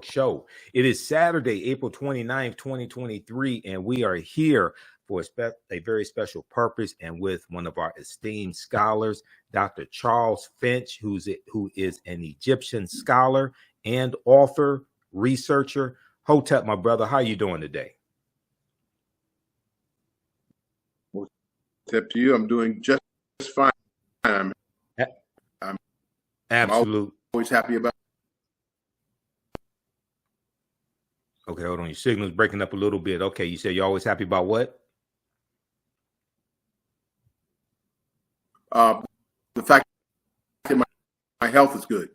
Show. It is Saturday, April 29th, 2023, and we are here for a very special purpose and with one of our esteemed scholars, Dr. Charles Finch, who is an Egyptian scholar and author, researcher. Hotep, my brother, how you doing today? Hotep to you. I'm doing just fine. I'm Absolute. Always happy about. Okay, hold on. Your signal's breaking up a little bit. Okay, you said you're always happy about what? The fact that my health is good.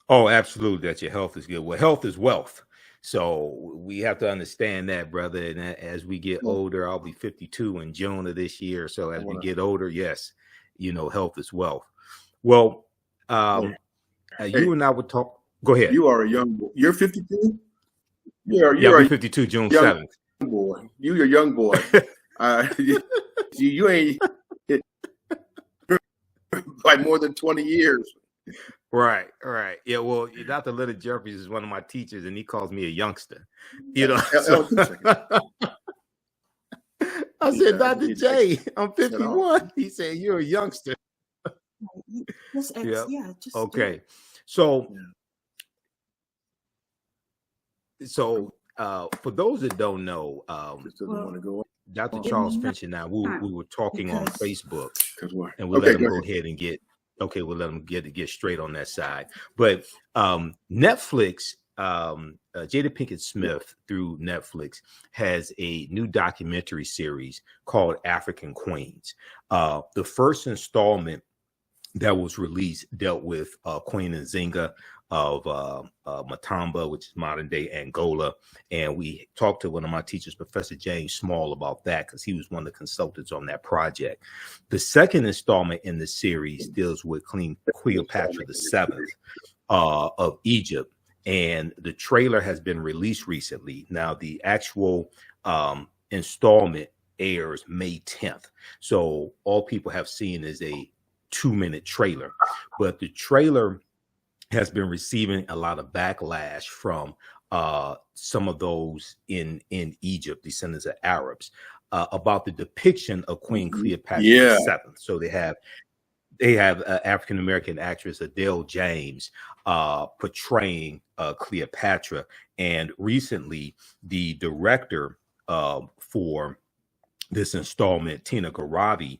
Oh, absolutely, that your health is good. Well, health is wealth. So we have to understand that, brother. And as we get older, I'll be 52 in June of this year. So as we get older, yes, health is wealth. Well, you and I would talk. Go ahead. You are a young boy. You're 52? You're 52 June 7th. Boy. You're a young boy. you ain't by more than 20 years. Right. Yeah, well, Dr. Little Jeffries is one of my teachers, and he calls me a youngster. So, I said, Dr. J, I'm 51. He said, you're a youngster. Okay. So for those that don't know, Dr. Charles Finch and I, we were talking on Facebook, and we'll let him go ahead and we'll let him get straight on that side. But Netflix, Jada Pinkett Smith through Netflix has a new documentary series called African Queens. The first installment that was released dealt with Queen Nzinga of Matamba, which is modern day Angola. And we talked to one of my teachers, Professor James Small, about that because he was one of the consultants on that project. The second installment in the series deals with Queen Cleopatra VII of Egypt. And the trailer has been released recently. Now, the actual installment airs May 10th. So all people have seen is a 2-minute trailer, but the trailer has been receiving a lot of backlash from some of those in Egypt, descendants of Arabs, about the depiction of Queen Cleopatra VII. So they have African American actress Adele James portraying Cleopatra, and recently the director for this installment, Tina Garavi,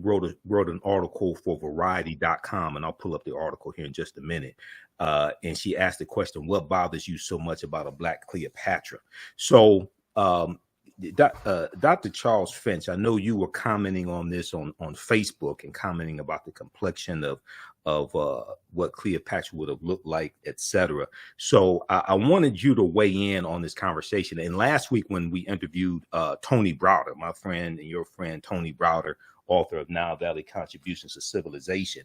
wrote an article for Variety.com, and I'll pull up the article here in just a minute. And she asked the question, "What bothers you so much about a Black Cleopatra?" So, Dr. Charles Finch, I know you were commenting on this on Facebook and commenting about the complexion of what Cleopatra would have looked like, etc. So I wanted you to weigh in on this conversation. And last week when we interviewed Tony Browder, my friend and your friend Tony Browder, author of Nile Valley Contributions to Civilization,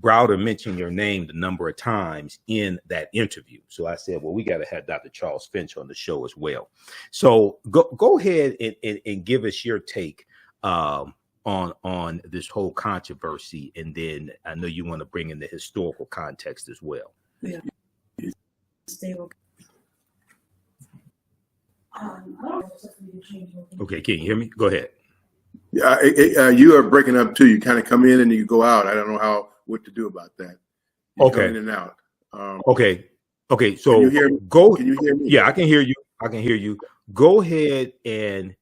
Browder mentioned your name the number of times in that interview. So I said, well, we got to have Dr. Charles Finch on the show as well. So go ahead and give us your take on this whole controversy, and then I know you want to bring in the historical context as well. Yeah. Okay, can you hear me? Go ahead. Yeah, you are breaking up too. You kind of come in and you go out. I don't know what to do about that. You okay. Come in and out. Okay. So can you hear me? Can you hear me? Yeah, I can hear you. Go ahead and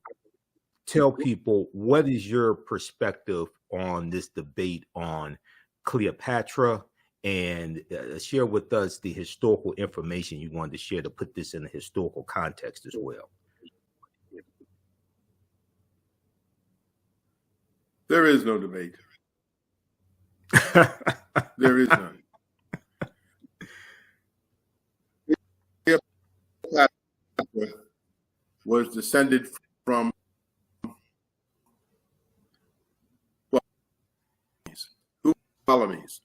tell people, what is your perspective on this debate on Cleopatra, and share with us the historical information you wanted to share to put this in a historical context as well. There is no debate. There is none. Cleopatra was descended from Ptolemies.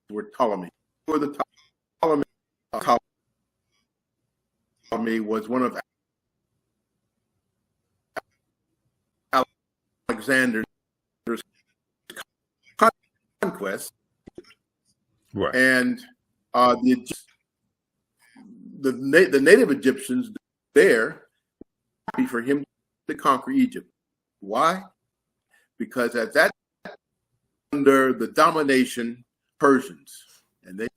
Were Ptolemy. Who were the Ptolemy? Ptolemy was one of Alexander's conquests, right? And the native Egyptians there happy for him to conquer Egypt. Why? Because at that under the domination Persians, and they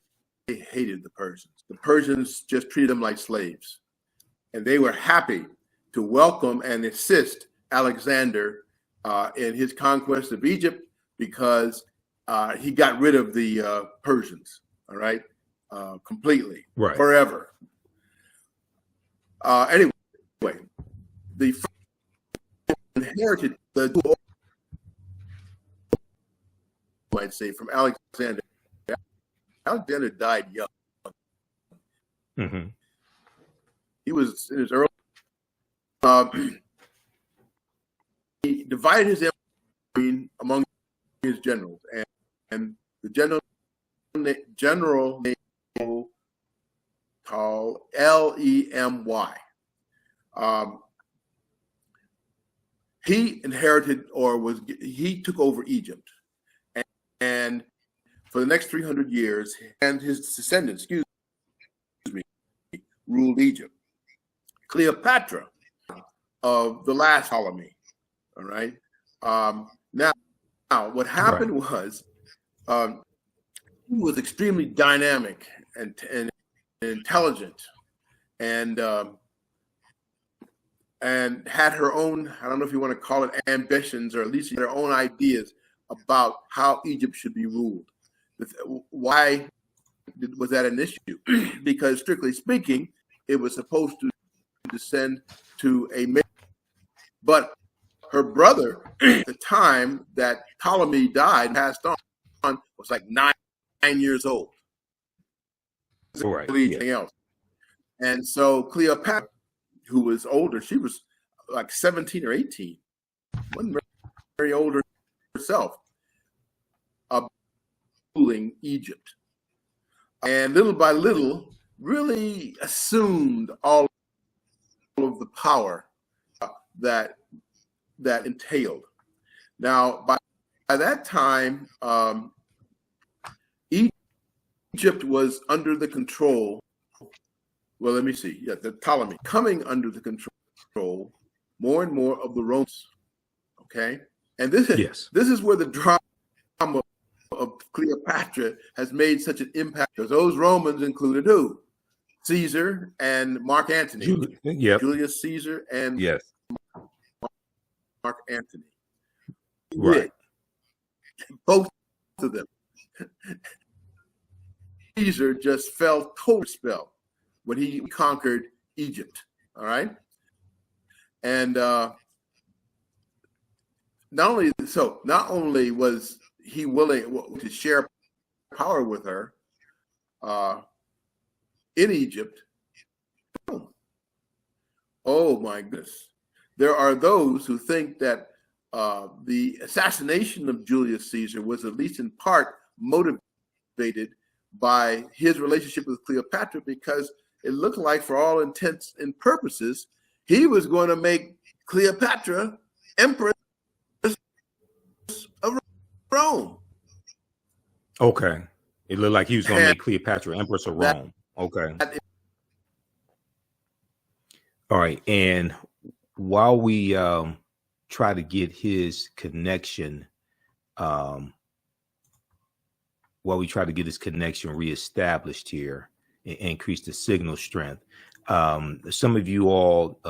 hated the Persians. The Persians just treated them like slaves, and they were happy to welcome and assist Alexander in his conquest of Egypt because he got rid of the Persians, all right, completely, right, forever. Anyway, the inherited the, I'd say, from Alexander. Alexander died young. Mm-hmm. He was in his early. He divided his empire among his generals, and the general name called Lemy. He inherited, he took over Egypt, and for the next 300 years, and his descendants, ruled Egypt. Cleopatra of the last Ptolemy, all right? Now, what happened was he was extremely dynamic and intelligent, and had her own, I don't know if you want to call it ambitions, or at least her own ideas about how Egypt should be ruled. Why was that an issue? Because strictly speaking, it was supposed to descend to a male. But her brother, at the time that Ptolemy died and passed on, was like 9 years old. Right. Anything else. And so Cleopatra, who was older, she was like 17 or 18, wasn't very older herself, ruling Egypt. And little by little, really assumed all of the power that entailed. Now, by that time, Egypt was under the control. Well, let me see. Yeah, the Ptolemy coming under the control more and more of the Romans. Okay, and this is where the drama of Cleopatra has made such an impact, because those Romans included who? Caesar and Mark Antony. Julius Caesar and Mark Antony. Right. Both of them. Caesar just fell total spell when he conquered Egypt. All right. And not only was he willing to share power with her in Egypt. Oh my goodness. There are those who think that the assassination of Julius Caesar was at least in part motivated by his relationship with Cleopatra, because it looked like, for all intents and purposes, he was going to make Cleopatra empress of Rome. Okay. It looked like he was going to make Cleopatra empress of Rome. Okay. All right. And while we try to get his connection, reestablished here and increase the signal strength. Some of you all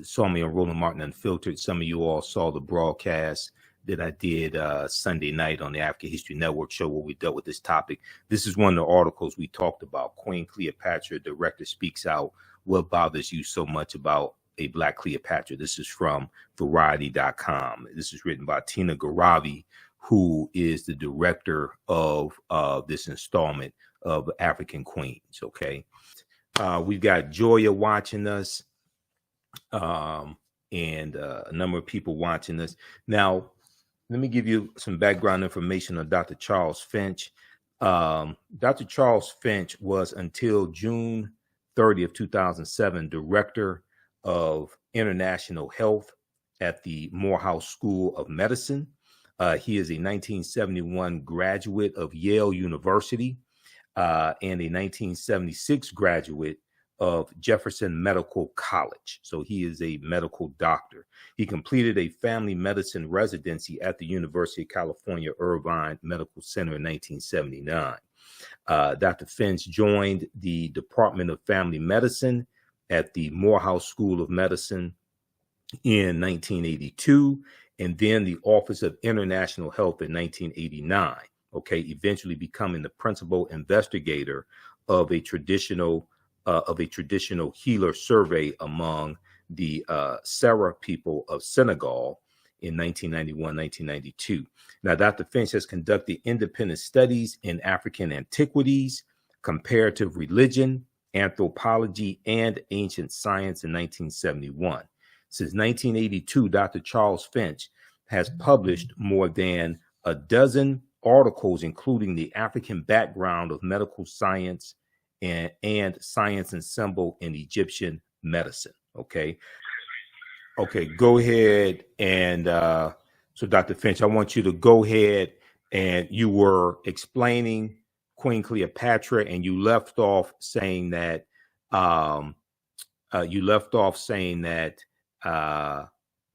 saw me on Roland Martin Unfiltered. Some of you all saw the broadcast that I did Sunday night on the African History Network show, where we dealt with this topic. This is one of the articles we talked about. Queen Cleopatra, director speaks out. What bothers you so much about a Black Cleopatra? This is from Variety.com. This is written by Tina Garavi, who is the director of this installment of African Queens. Okay. We've got Joya watching us, and a number of people watching us. Now, let me give you some background information on Dr. Charles Finch. Dr. Charles Finch was, until June 30th, 2007, director of international health at the Morehouse School of Medicine. He is a 1971 graduate of Yale University. and a 1976 graduate of Jefferson Medical College. So he is a medical doctor. He completed a family medicine residency at the University of California, Irvine Medical Center in 1979. Dr. Finch joined the Department of Family Medicine at the Morehouse School of Medicine in 1982, and then the Office of International Health in 1989. Okay, eventually becoming the principal investigator of a traditional healer survey among the Sarah people of Senegal in 1991-1992. Now, Dr. Finch has conducted independent studies in African antiquities, comparative religion, anthropology, and ancient science in 1971. Since 1982, Dr. Charles Finch has published more than a dozen articles, including the African background of medical science and science and symbol in Egyptian medicine. Okay, go ahead. And so, Dr. Finch, I want you to go ahead, and you were explaining Queen Cleopatra, and you left off saying that some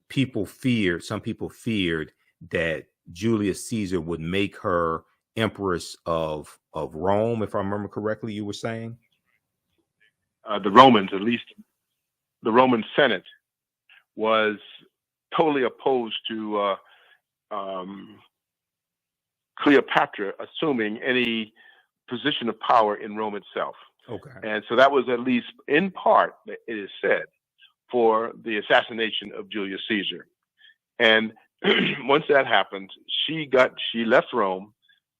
people feared that Julius Caesar would make her empress of Rome, if I remember correctly, you were saying? The Romans, at least the Roman Senate, was totally opposed to Cleopatra assuming any position of power in Rome itself. Okay. And so that was at least in part, it is said, for the assassination of Julius Caesar. And once that happened, she left Rome,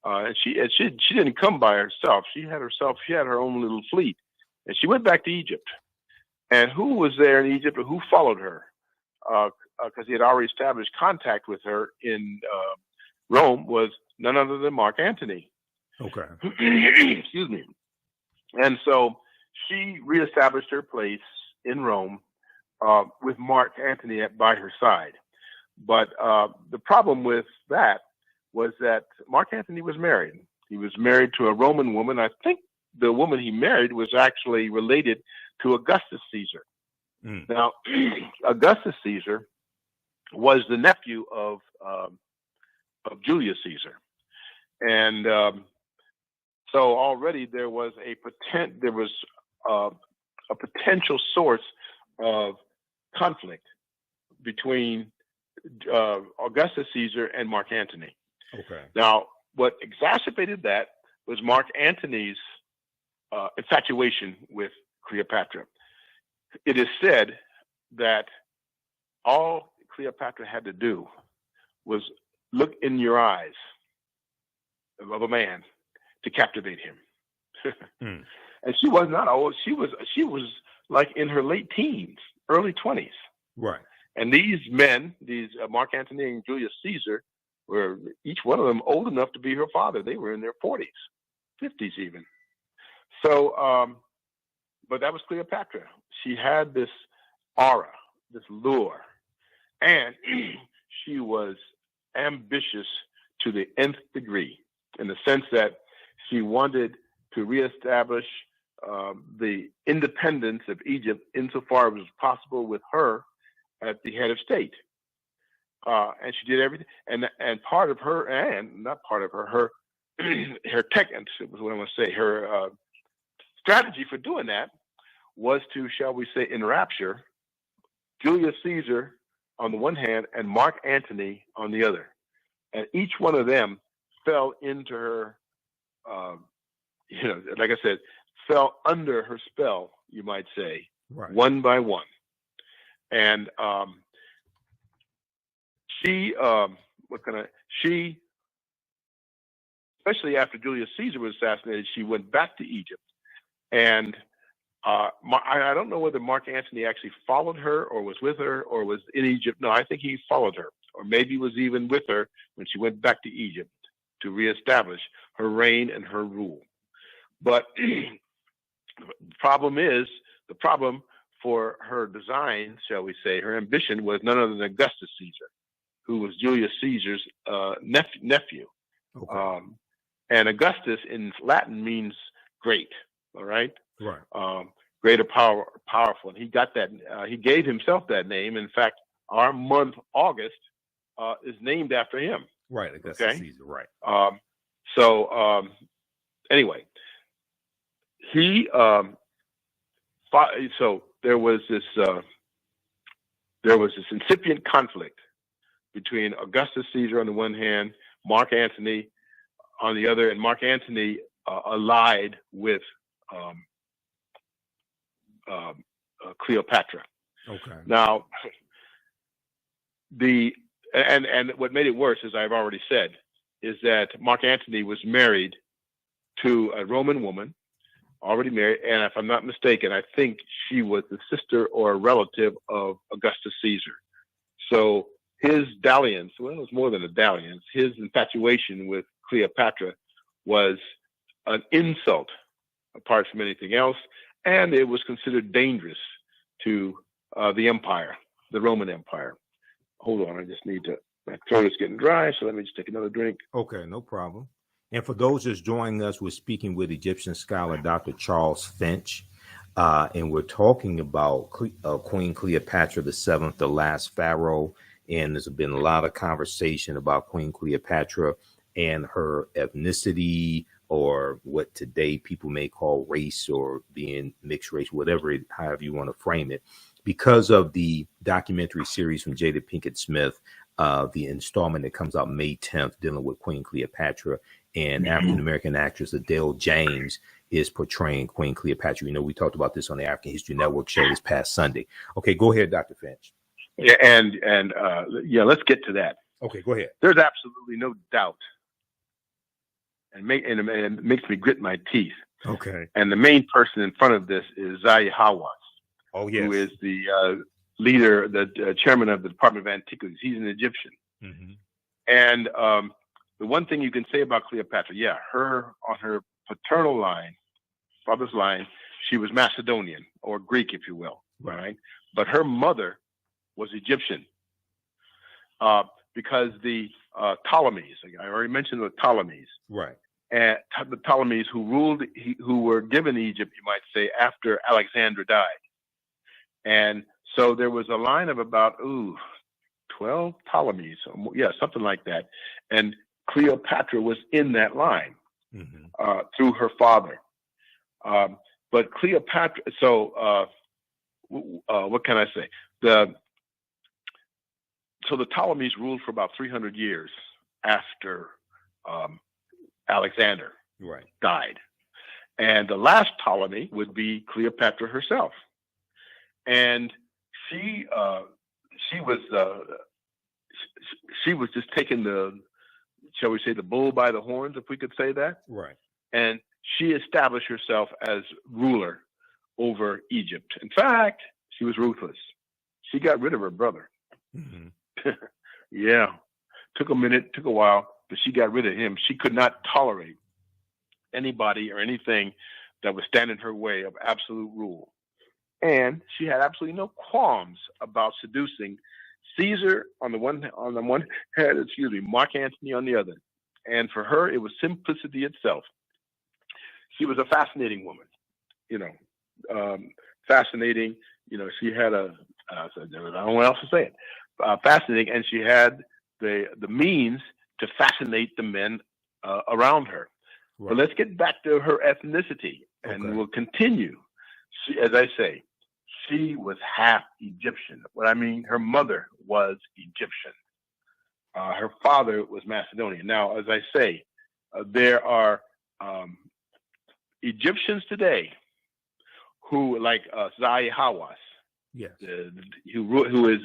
and she didn't come by herself. She had her own little fleet, and she went back to Egypt. And who was there in Egypt, or who followed her? Because he had already established contact with her in Rome, was none other than Mark Antony. Okay. Excuse me. And so she reestablished her place in Rome with Mark Antony by her side. But the problem with that was that Mark Antony was married. He was married to a Roman woman. I think the woman he married was actually related to Augustus Caesar. Now, Augustus Caesar was the nephew of Julius Caesar, and so already there was a potential source of conflict between Augustus Caesar and Mark Antony. Okay. Now, what exacerbated that was Mark Antony's infatuation with Cleopatra. It is said that all Cleopatra had to do was look in your eyes of a man to captivate him. And she was not old. She was like in her late teens, early 20s. Right. And these men, Mark Antony and Julius Caesar, were each one of them old enough to be her father. They were in their 40s, 50s even. So, but that was Cleopatra. She had this aura, this lure, and she was ambitious to the nth degree, in the sense that she wanted to reestablish the independence of Egypt insofar as was possible with her at the head of state. And she did everything. And part of her, and not part of her technique, was what I want to say, her strategy for doing that was to, shall we say, enrapture Julius Caesar on the one hand and Mark Antony on the other. And each one of them fell into her, like I said, fell under her spell, you might say, right, one by one. And she, especially after Julius Caesar was assassinated, she went back to Egypt. And I don't know whether Mark Antony actually followed her or was with her or was in Egypt. No, I think he followed her, or maybe was even with her when she went back to Egypt to reestablish her reign and her rule. But the problem for her design, shall we say, her ambition was none other than Augustus Caesar, who was Julius Caesar's nephew. Okay. And Augustus in Latin means great. All right. Right. Greater, powerful. And he got that. He gave himself that name. In fact, our month August is named after him. Right. Augustus Caesar. Right. Anyway, he so there was this incipient conflict between Augustus Caesar on the one hand, Mark Antony on the other, and Mark Antony allied with Cleopatra. Okay. Now, and what made it worse, as I've already said, is that Mark Antony was married to a Roman woman, already married, and if I'm not mistaken, I think she was the sister or a relative of Augustus Caesar. So his dalliance, well, it was more than a dalliance, his infatuation with Cleopatra was an insult apart from anything else, and it was considered dangerous to the empire, the Roman Empire. Hold on, I just need to, my throat is getting dry, so let me just take another drink. Okay, no problem. And for those just joining us, we're speaking with Egyptian scholar Dr. Charles Finch, and we're talking about Queen Cleopatra VII, the last pharaoh. And there's been a lot of conversation about Queen Cleopatra and her ethnicity, or what today people may call race, or being mixed race, however you want to frame it, because of the documentary series from Jada Pinkett Smith, the installment that comes out May 10th dealing with Queen Cleopatra, and African-American actress Adele James is portraying Queen Cleopatra. You know, we talked about this on the African History Network show this past Sunday. Okay, go ahead, Dr. Finch. Yeah, and let's get to that. Okay, go ahead. There's absolutely no doubt, and it makes me grit my teeth. Okay. And the main person in front of this is Zahi Hawass. Oh, yes. Who is the leader, the chairman of the Department of Antiquities. He's an Egyptian. Mm-hmm. And the one thing you can say about Cleopatra, her on her paternal line, father's line, she was Macedonian or Greek, if you will, right? But her mother was Egyptian, because the Ptolemies, I already mentioned the Ptolemies, right? And the Ptolemies who were given Egypt, you might say, after Alexander died. And so there was a line of about 12 Ptolemies, something like that. And Cleopatra was in that line, mm-hmm. Through her father. But Cleopatra, what can I say? So the Ptolemies ruled for about 300 years after Alexander died. And the last Ptolemy would be Cleopatra herself. And she was just taking shall we say, the bull by the horns, if we could say that. Right. And she established herself as ruler over Egypt. In fact, she was ruthless. She got rid of her brother. Mm-hmm. Yeah. Took a minute, took a while, but she got rid of him. She could not tolerate anybody or anything that would stand in her way of absolute rule. And she had absolutely no qualms about seducing Caesar on the one hand, Mark Antony on the other. And for her, it was simplicity itself. She was a fascinating woman, fascinating. She had I don't know what else to say it. Fascinating, and she had the means to fascinate the men around her. Right. But let's get back to her ethnicity, and we'll continue. As I say, she was half Egyptian. What I mean, her mother was Egyptian. Her father was Macedonian. Now, as I say, there are Egyptians today who, like Zahi Hawass, yes, who is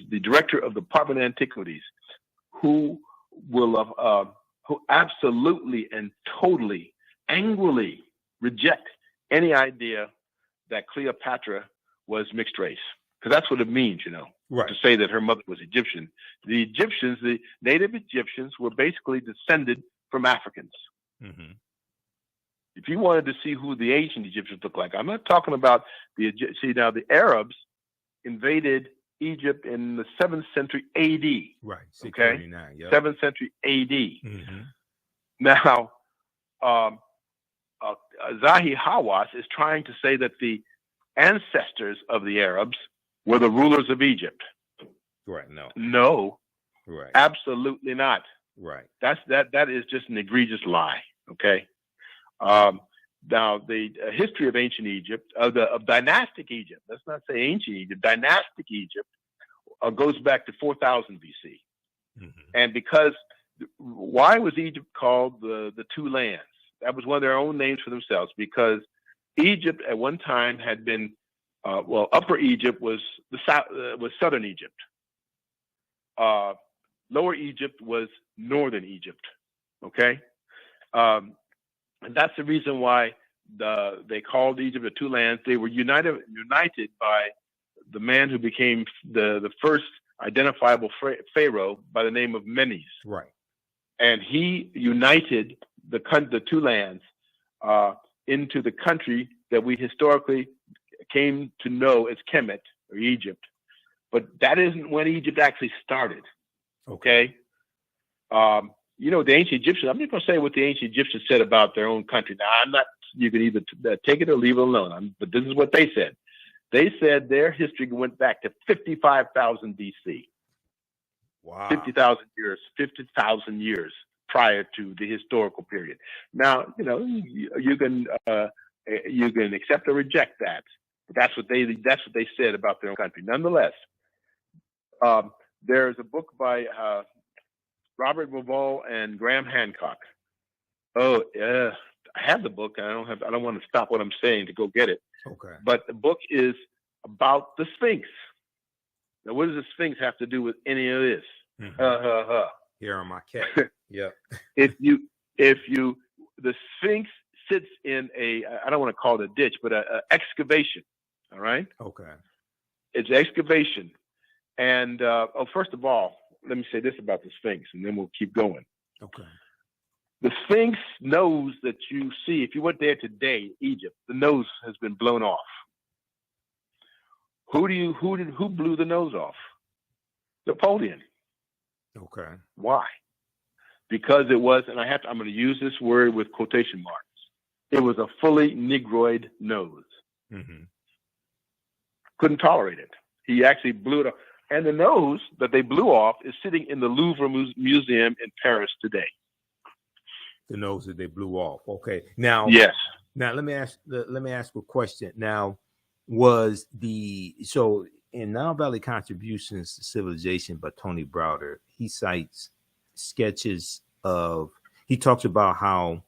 the director of the Department of Antiquities, who absolutely and totally, angrily reject any idea that Cleopatra was mixed race, because that's what it means, to say that her mother was Egyptian. The Egyptians, the native Egyptians, were basically descended from Africans. Mm-hmm. If you wanted to see who the ancient Egyptians look like, I'm not talking about the Arabs invaded Egypt in the 7th century A.D. Right, 639. Okay, yep. 7th century A.D. Mm-hmm. Now, Zahi Hawass is trying to say that the ancestors of the Arabs were the rulers of Egypt. Right. No. Right. Absolutely not. Right. That is just an egregious lie. Okay. Now the history of ancient Egypt, of dynastic Egypt. Let's not say ancient Egypt. Dynastic Egypt goes back to 4000 BC. Mm-hmm. And why was Egypt called the two lands? That was one of their own names for themselves, because Egypt at one time had been, Upper Egypt was was southern Egypt. Lower Egypt was northern Egypt. Okay, and that's the reason why they called Egypt the two lands. They were united by the man who became the first identifiable pharaoh by the name of Menes. Right, and he united the two lands into the country that we historically came to know as Kemet, or Egypt. But that isn't when Egypt actually started. Okay. The ancient Egyptians, I'm not going to say what the ancient Egyptians said about their own country. Now, you can either take it or leave it alone. But this is what they said. They said their history went back to 55,000 BC. Wow. 50,000 years prior to the historical period. Now, you can accept or reject that. But that's what they said about their own country. Nonetheless, there's a book by Robert Bauval and Graham Hancock. Oh, yeah, I have the book. I don't want to stop what I'm saying to go get it. Okay. But the book is about the Sphinx. Now, what does the Sphinx have to do with any of this? Mm-hmm. Here on my cat. Yeah. The Sphinx sits in I don't want to call it a ditch, but a excavation. All right. Okay. It's excavation. And first of all, let me say this about the Sphinx, and then we'll keep going. Okay. The Sphinx nose that you see, if you went there today, Egypt, the nose has been blown off. Who blew the nose off? Napoleon. Okay. Why? Because it was, and I'm going to use this word with quotation marks. It was a fully Negroid nose. Mm-hmm. Couldn't tolerate it. He actually blew it off. And the nose that they blew off is sitting in the Louvre Museum in Paris today. The nose that they blew off. Okay. Now, yes. Now let me ask a question. Now, so in Nile Valley Contributions to Civilization by Tony Browder, he cites sketches he talks about how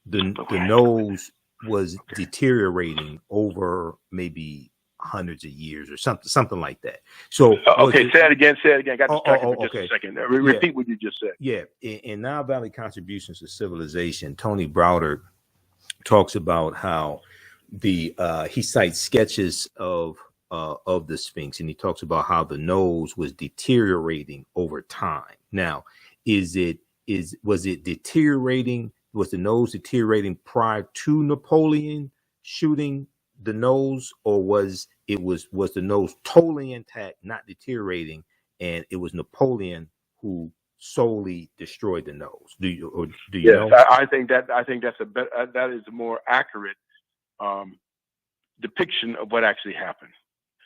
the nose was deteriorating over maybe hundreds of years or something like that. So say it again. Got distracted for just a second. Repeat what you just said. Yeah. In Nile Valley Contributions to Civilization, Tony Browder talks about how he cites sketches of the Sphinx, and he talks about how the nose was deteriorating over time. Now, was it deteriorating? Was the nose deteriorating prior to Napoleon shooting the nose, or was the nose totally intact, not deteriorating, and it was Napoleon who solely destroyed the nose? Do you know? I think that's that is a more accurate depiction of what actually happened.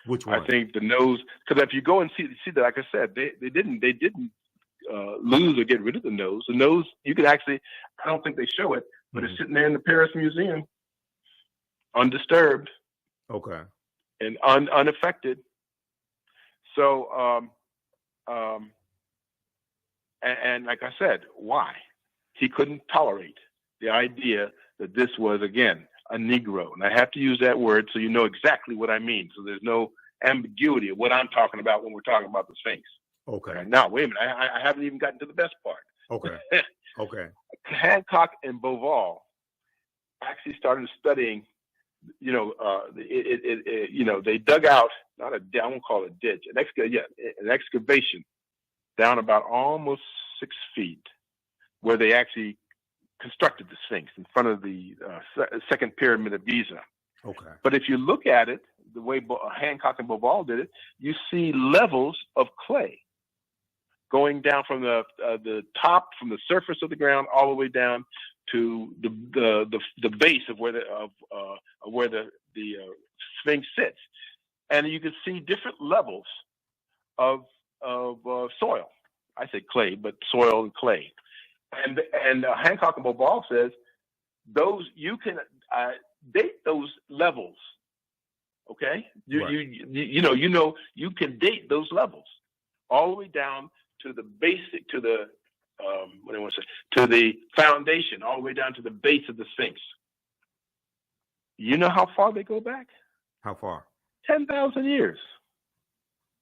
Which one? I think the nose, because if you go and see that, like I said, they didn't lose or get rid of the nose. The nose, you could actually, I don't think they show it, but it's sitting there in the Paris Museum, undisturbed. Okay. And unaffected. So, and like I said, why? He couldn't tolerate the idea that this was, again, a Negro. And I have to use that word so you know exactly what I mean. So there's no ambiguity of what I'm talking about when we're talking about the Sphinx. Okay. Now, wait a minute. I haven't even gotten to the best part. Okay. Okay. Hancock and Bauval actually started studying, they dug out, I won't call it a ditch, an excavation down about almost 6 feet, where they actually constructed the Sphinx in front of the second pyramid of Giza. Okay. But if you look at it, the way Hancock and Bobal did it, you see levels of clay going down from the top, from the surface of the ground, all the way down to the base of where the Sphinx sits, and you can see different levels of soil. I say clay, but soil and clay. And Hancock and Bobal says those you can date those levels. Okay, you can date those levels all the way down to the basic, to the to the foundation, all the way down to the base of the Sphinx. You know how far they go back? How far? 10,000 years.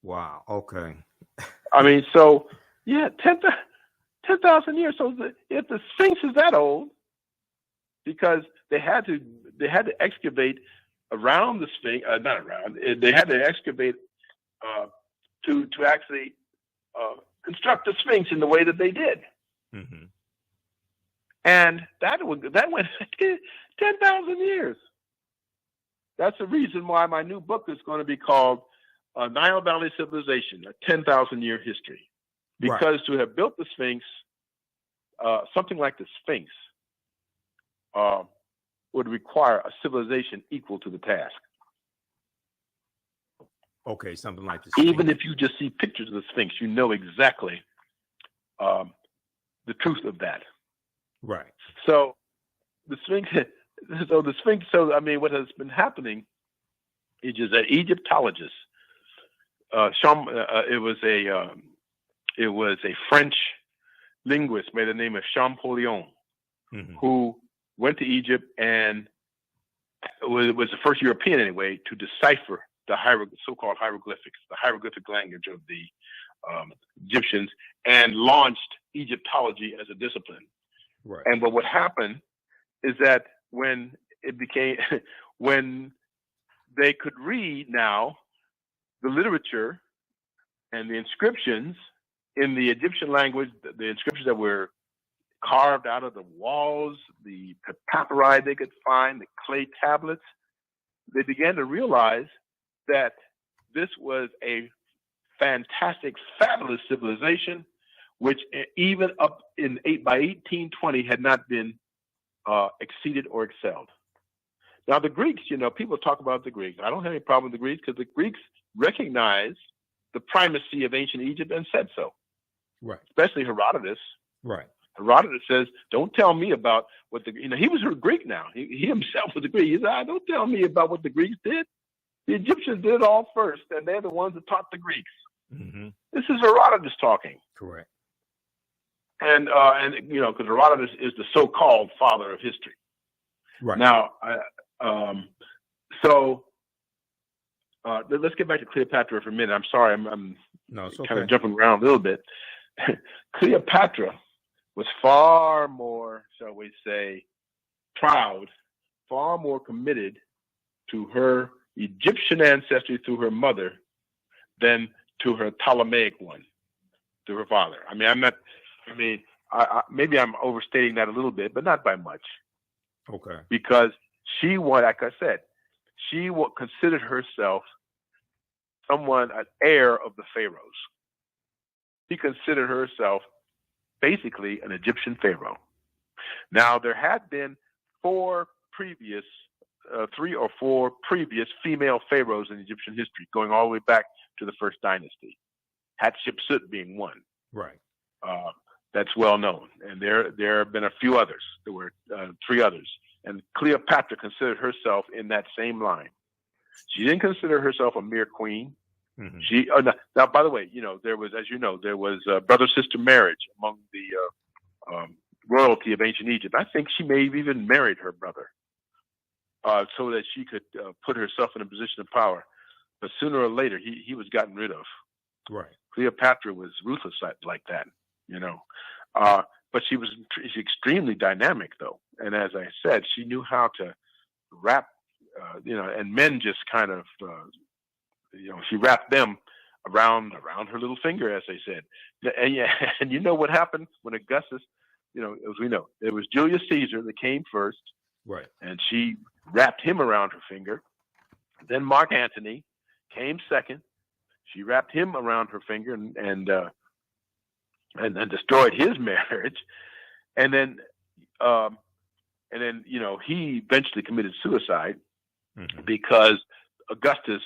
Wow. Okay. I mean, so yeah, 10,000 years. So if the Sphinx is that old, because they had to excavate around the Sphinx, not around. They had to excavate to actually construct the Sphinx in the way that they did, and that went 10,000 years. That's the reason why my new book is going to be called Nile Valley Civilization: A 10,000-Year History, because to have built the Sphinx, something like the Sphinx, would require a civilization equal to the task. Okay, something like this. Even if you just see pictures of the Sphinx, you know exactly the truth of that. Right. So the Sphinx. So I mean, what has been happening is just that Egyptologists. It was a French linguist by the name of Champollion, who went to Egypt and was the first European anyway to decipher the so-called hieroglyphics, the hieroglyphic language of the Egyptians, and launched Egyptology as a discipline. Right. And what would happen is that when they could read now the literature and the inscriptions in the Egyptian language, the inscriptions that were carved out of the walls, the papyri they could find, the clay tablets, they began to realize that this was a fantastic, fabulous civilization, which even up by 1820 had not been exceeded or excelled. Now the Greeks, people talk about the Greeks. I don't have any problem with the Greeks because the Greeks recognized the primacy of ancient Egypt and said so. Right. Especially Herodotus. Right. Herodotus says, "Don't tell me about what he was a Greek now. He himself was a Greek. He said, don't tell me about what the Greeks did. The Egyptians did it all first, and they're the ones that taught the Greeks." This is Herodotus talking. Correct. And because Herodotus is the so-called father of history. Right. Now, let's get back to Cleopatra for a minute. I'm sorry, I'm kind of jumping around a little bit. Cleopatra was far more, shall we say, proud, far more committed to her Egyptian ancestry through her mother than to her Ptolemaic one, to her father. Maybe I'm overstating that a little bit, but not by much. Okay. Because she, like I said, she considered herself an heir of the pharaohs. She considered herself basically an Egyptian pharaoh. Now, there had been three or four previous female pharaohs in Egyptian history, going all the way back to the first dynasty. Hatshepsut being one. Right. That's well known. And there have been a few others. There were three others. And Cleopatra considered herself in that same line. She didn't consider herself a mere queen. She now, by the way, there was, as you know, there was brother-sister marriage among the royalty of ancient Egypt. I think she may have even married her brother so that she could put herself in a position of power. But sooner or later, he was gotten rid of. Right. Cleopatra was ruthless like that, but she's extremely dynamic, though. And as I said, she knew how to wrap, and men just kind of, she wrapped them around her little finger, as they said. And you know what happened when Augustus, as we know, it was Julius Caesar that came first, Right. And she wrapped him around her finger. Then Mark Antony came second. She wrapped him around her finger and destroyed his marriage. And then he eventually committed suicide because Augustus,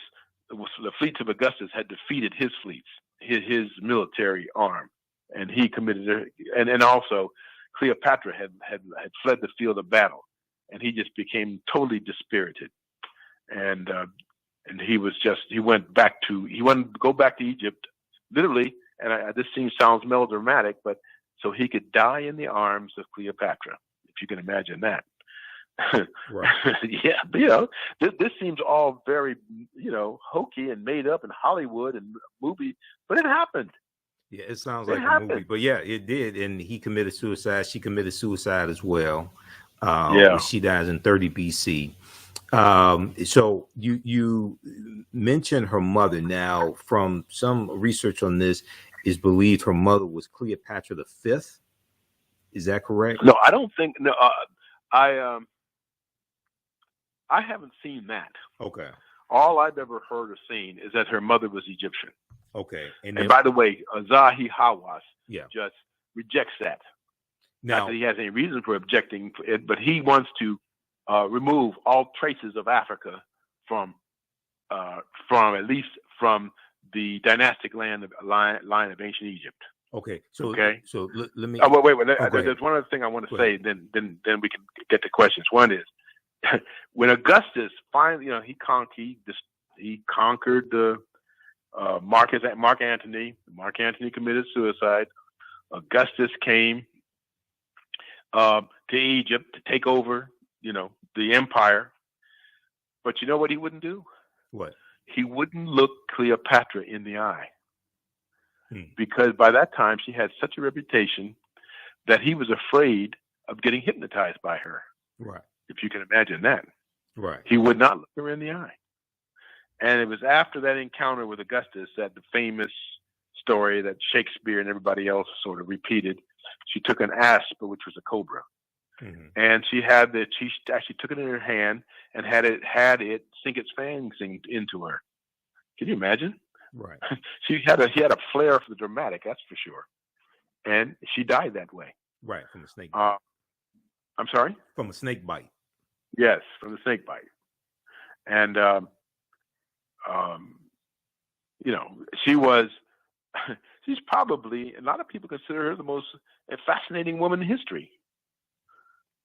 the fleets of Augustus had defeated his fleets, his military arm, and he committed. And also Cleopatra had fled the field of battle, and he just became totally dispirited. And he wanted to go back to Egypt, literally. And this sounds melodramatic, but so he could die in the arms of Cleopatra, if you can imagine that. Right. Yeah, this seems all very, hokey and made up in Hollywood and movie, but it happened. Yeah, it sounds like a movie, but yeah, it did. And he committed suicide. She committed suicide as well. She dies in 30 BC. So you mentioned her mother. Now, from some research on this, is believed her mother was Cleopatra the Fifth. Is that correct? No, I don't think. No, I haven't seen that. Okay. All I've ever heard or seen is that her mother was Egyptian. Okay. And by the way, Zahi Hawass just rejects that. Now, not that he has any reason for objecting it, but he wants to remove all traces of Africa from at least from the dynastic line of ancient Egypt. Okay. So let me. Oh, wait. There's one other thing I want to say. Then we can get to questions. One is when Augustus finally, he conquered the Mark Antony. Mark Antony committed suicide. Augustus came to Egypt to take over, the empire. But you know what he wouldn't do? What? He wouldn't look Cleopatra in the eye. Because by that time she had such a reputation that he was afraid of getting hypnotized by her. Right. If you can imagine that. Right. He would not look her in the eye. And it was after that encounter with Augustus that the famous story that Shakespeare and everybody else sort of repeated. She took an asp, which was a cobra. Mm-hmm. And she actually took it in her hand and had it sink its fangs into her. Can you imagine? Right. He had a flair for the dramatic, that's for sure. And she died that way. Right, from a snake bite. I'm sorry? From a snake bite. Yes, from the snake bite. And she's probably, a lot of people consider her the most fascinating woman in history.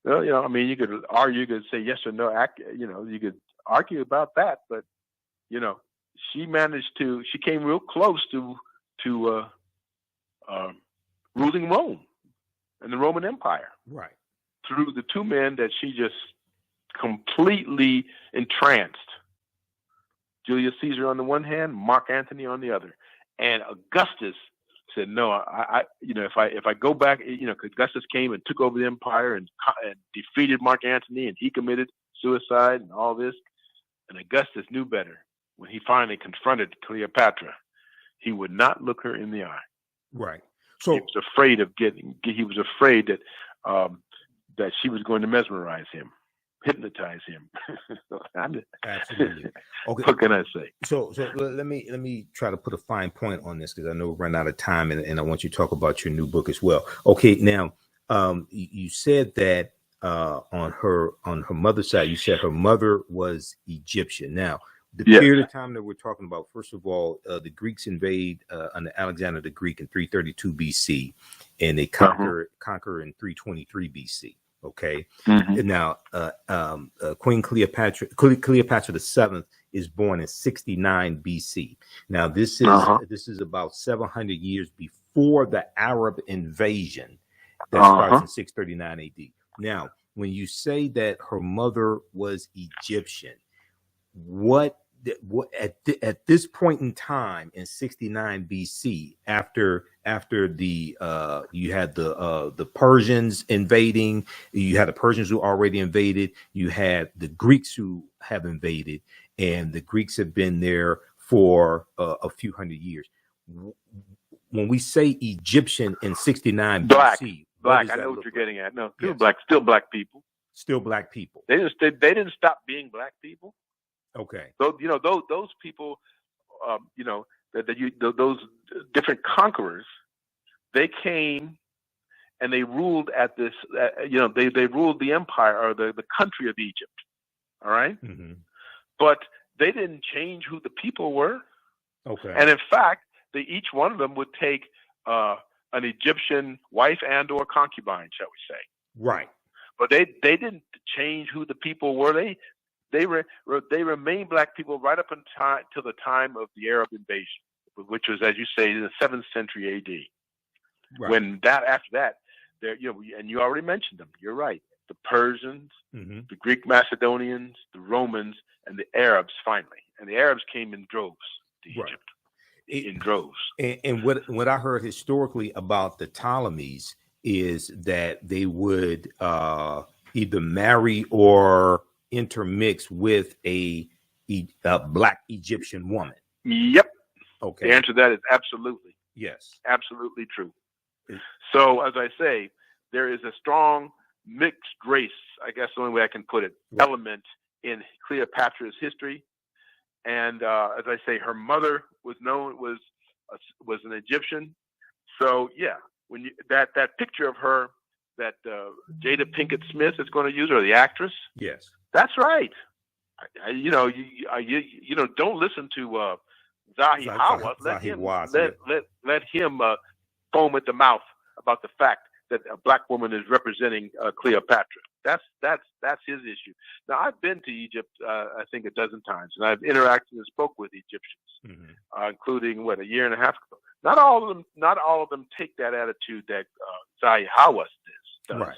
Well, you could argue, you could say yes or no, you could argue about that, but, she came real close to ruling Rome and the Roman Empire. Right. Through the two men that she just completely entranced. Julius Caesar on the one hand, Mark Antony on the other. And Augustus said, no, if I go back, Augustus came and took over the empire and defeated Mark Antony, and he committed suicide and all this. And Augustus knew better. When he finally confronted Cleopatra, he would not look her in the eye. Right. So he was afraid that she was going to mesmerize him, hypnotize him. Absolutely. Okay. What can I say? So let me try to put a fine point on this, because I know we're running out of time, and I want you to talk about your new book as well. Okay. Now, you said that on her mother's side, you said her mother was Egyptian. Now, the period of time that we're talking about, first of all, the Greeks invade under Alexander the Greek in 332 BC, and they conquer in 323 BC. Okay. Mm-hmm. Now, Queen Cleopatra VII is born in 69 BC. Now, this is about 700 years before the Arab invasion that starts in 639 AD. Now, when you say that her mother was Egyptian, what at this point in time in 69 BC, after the you had the Persians invading, you had the Persians who already invaded, you had the Greeks who have invaded, and the Greeks have been there for a few hundred years. When we say Egyptian in 69 BC, BC, black, I know what you're getting at. No, still yes. black people. Still black people. They didn't stop being black people. Okay. So those people, those different conquerors, they came and they ruled at this. They ruled the empire or the country of Egypt. All right. Mm-hmm. But they didn't change who the people were. Okay. And in fact, each one of them would take an Egyptian wife and or concubine, shall we say? Right. But they didn't change who the people were. They remained black people right up until the time of the Arab invasion, which was, as you say, in the 7th century A.D. Right. When after that, and you already mentioned them. You're right. The Persians, mm-hmm. the Greek Macedonians, the Romans, and the Arabs finally. And the Arabs came in droves to Egypt. In droves. And what I heard historically about the Ptolemies is that they would either marry or intermix with a black Egyptian woman. Yep. Okay. The answer to that is absolutely. Yes. Absolutely true. So, as I say, there is a strong mixed race, I guess the only way I can put it, right. element in Cleopatra's history. And as I say, her mother was an Egyptian. So yeah, when that picture of her that Jada Pinkett Smith is going to use, or the actress, yes, that's right. You don't listen to Zahi Hawass. Let him foam at the mouth about the fact that a black woman is representing Cleopatra. That's his issue. Now, I've been to Egypt, I think, a dozen times, and I've interacted and spoke with Egyptians, mm-hmm. Including a year and a half ago. Not all of them take that attitude that Zahi Hawass does, right?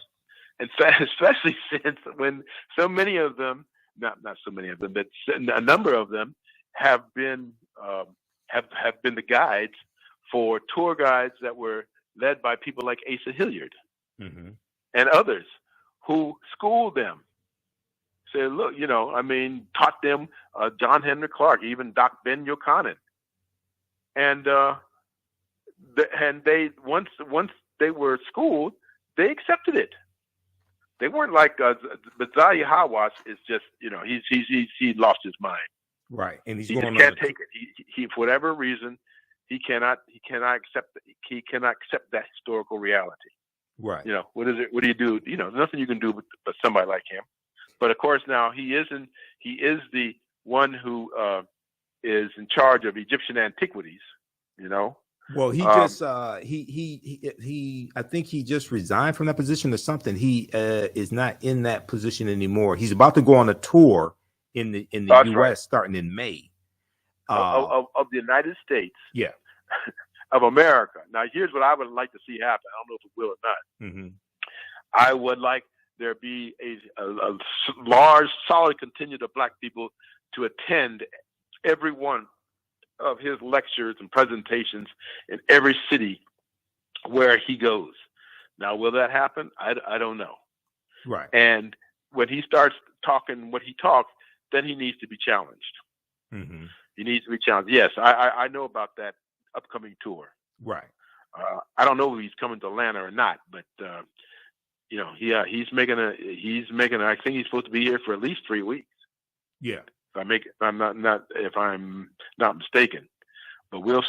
And especially since when so many of them, not so many of them, but a number of them have been the guides for tour guides that were led by people like Asa Hilliard, mm-hmm. and others who schooled them. Said, look, taught them John Henry Clark, even Doc Ben Yochanan. And they once they were schooled, they accepted it. They weren't like, but Zahi Hawass is just, he lost his mind. Right, and he can't take it. He for whatever reason, he cannot accept that historical reality. Right. What is it? What do you do? Nothing you can do but somebody like him. But of course, now he is the one who is in charge of Egyptian antiquities. Well, he just he I think he just resigned from that position or something. He is not in that position anymore. He's about to go on a tour in the U.S. right. starting in May of the United States. Yeah. Of America. Now, here's what I would like to see happen. I don't know if it will or not. Mm-hmm. I would like there be a large, solid contingent of black people to attend every one of his lectures and presentations in every city where he goes. Now, will that happen? I don't know. Right. And when he starts talking what he talks, then he needs to be challenged. Mm-hmm. He needs to be challenged. Yes, I know about that upcoming tour. Right. I don't know if he's coming to Atlanta or not, but he's making I think he's supposed to be here for at least 3 weeks. Yeah. If I'm not mistaken. But we'll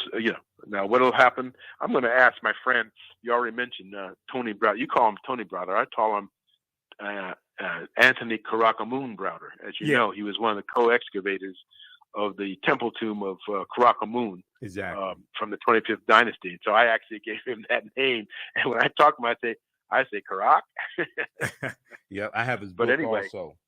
now what'll happen. I'm going to ask my friend. You already mentioned Tony Browder. You call him Tony Browder. I call him Anthony Karakamoon Browder. As you know, he was one of the co-excavators of the temple tomb of Karakamoon, exactly, from the 25th dynasty. And so I actually gave him that name. And when I talk to him, I say Karak. Yeah, I have his book also,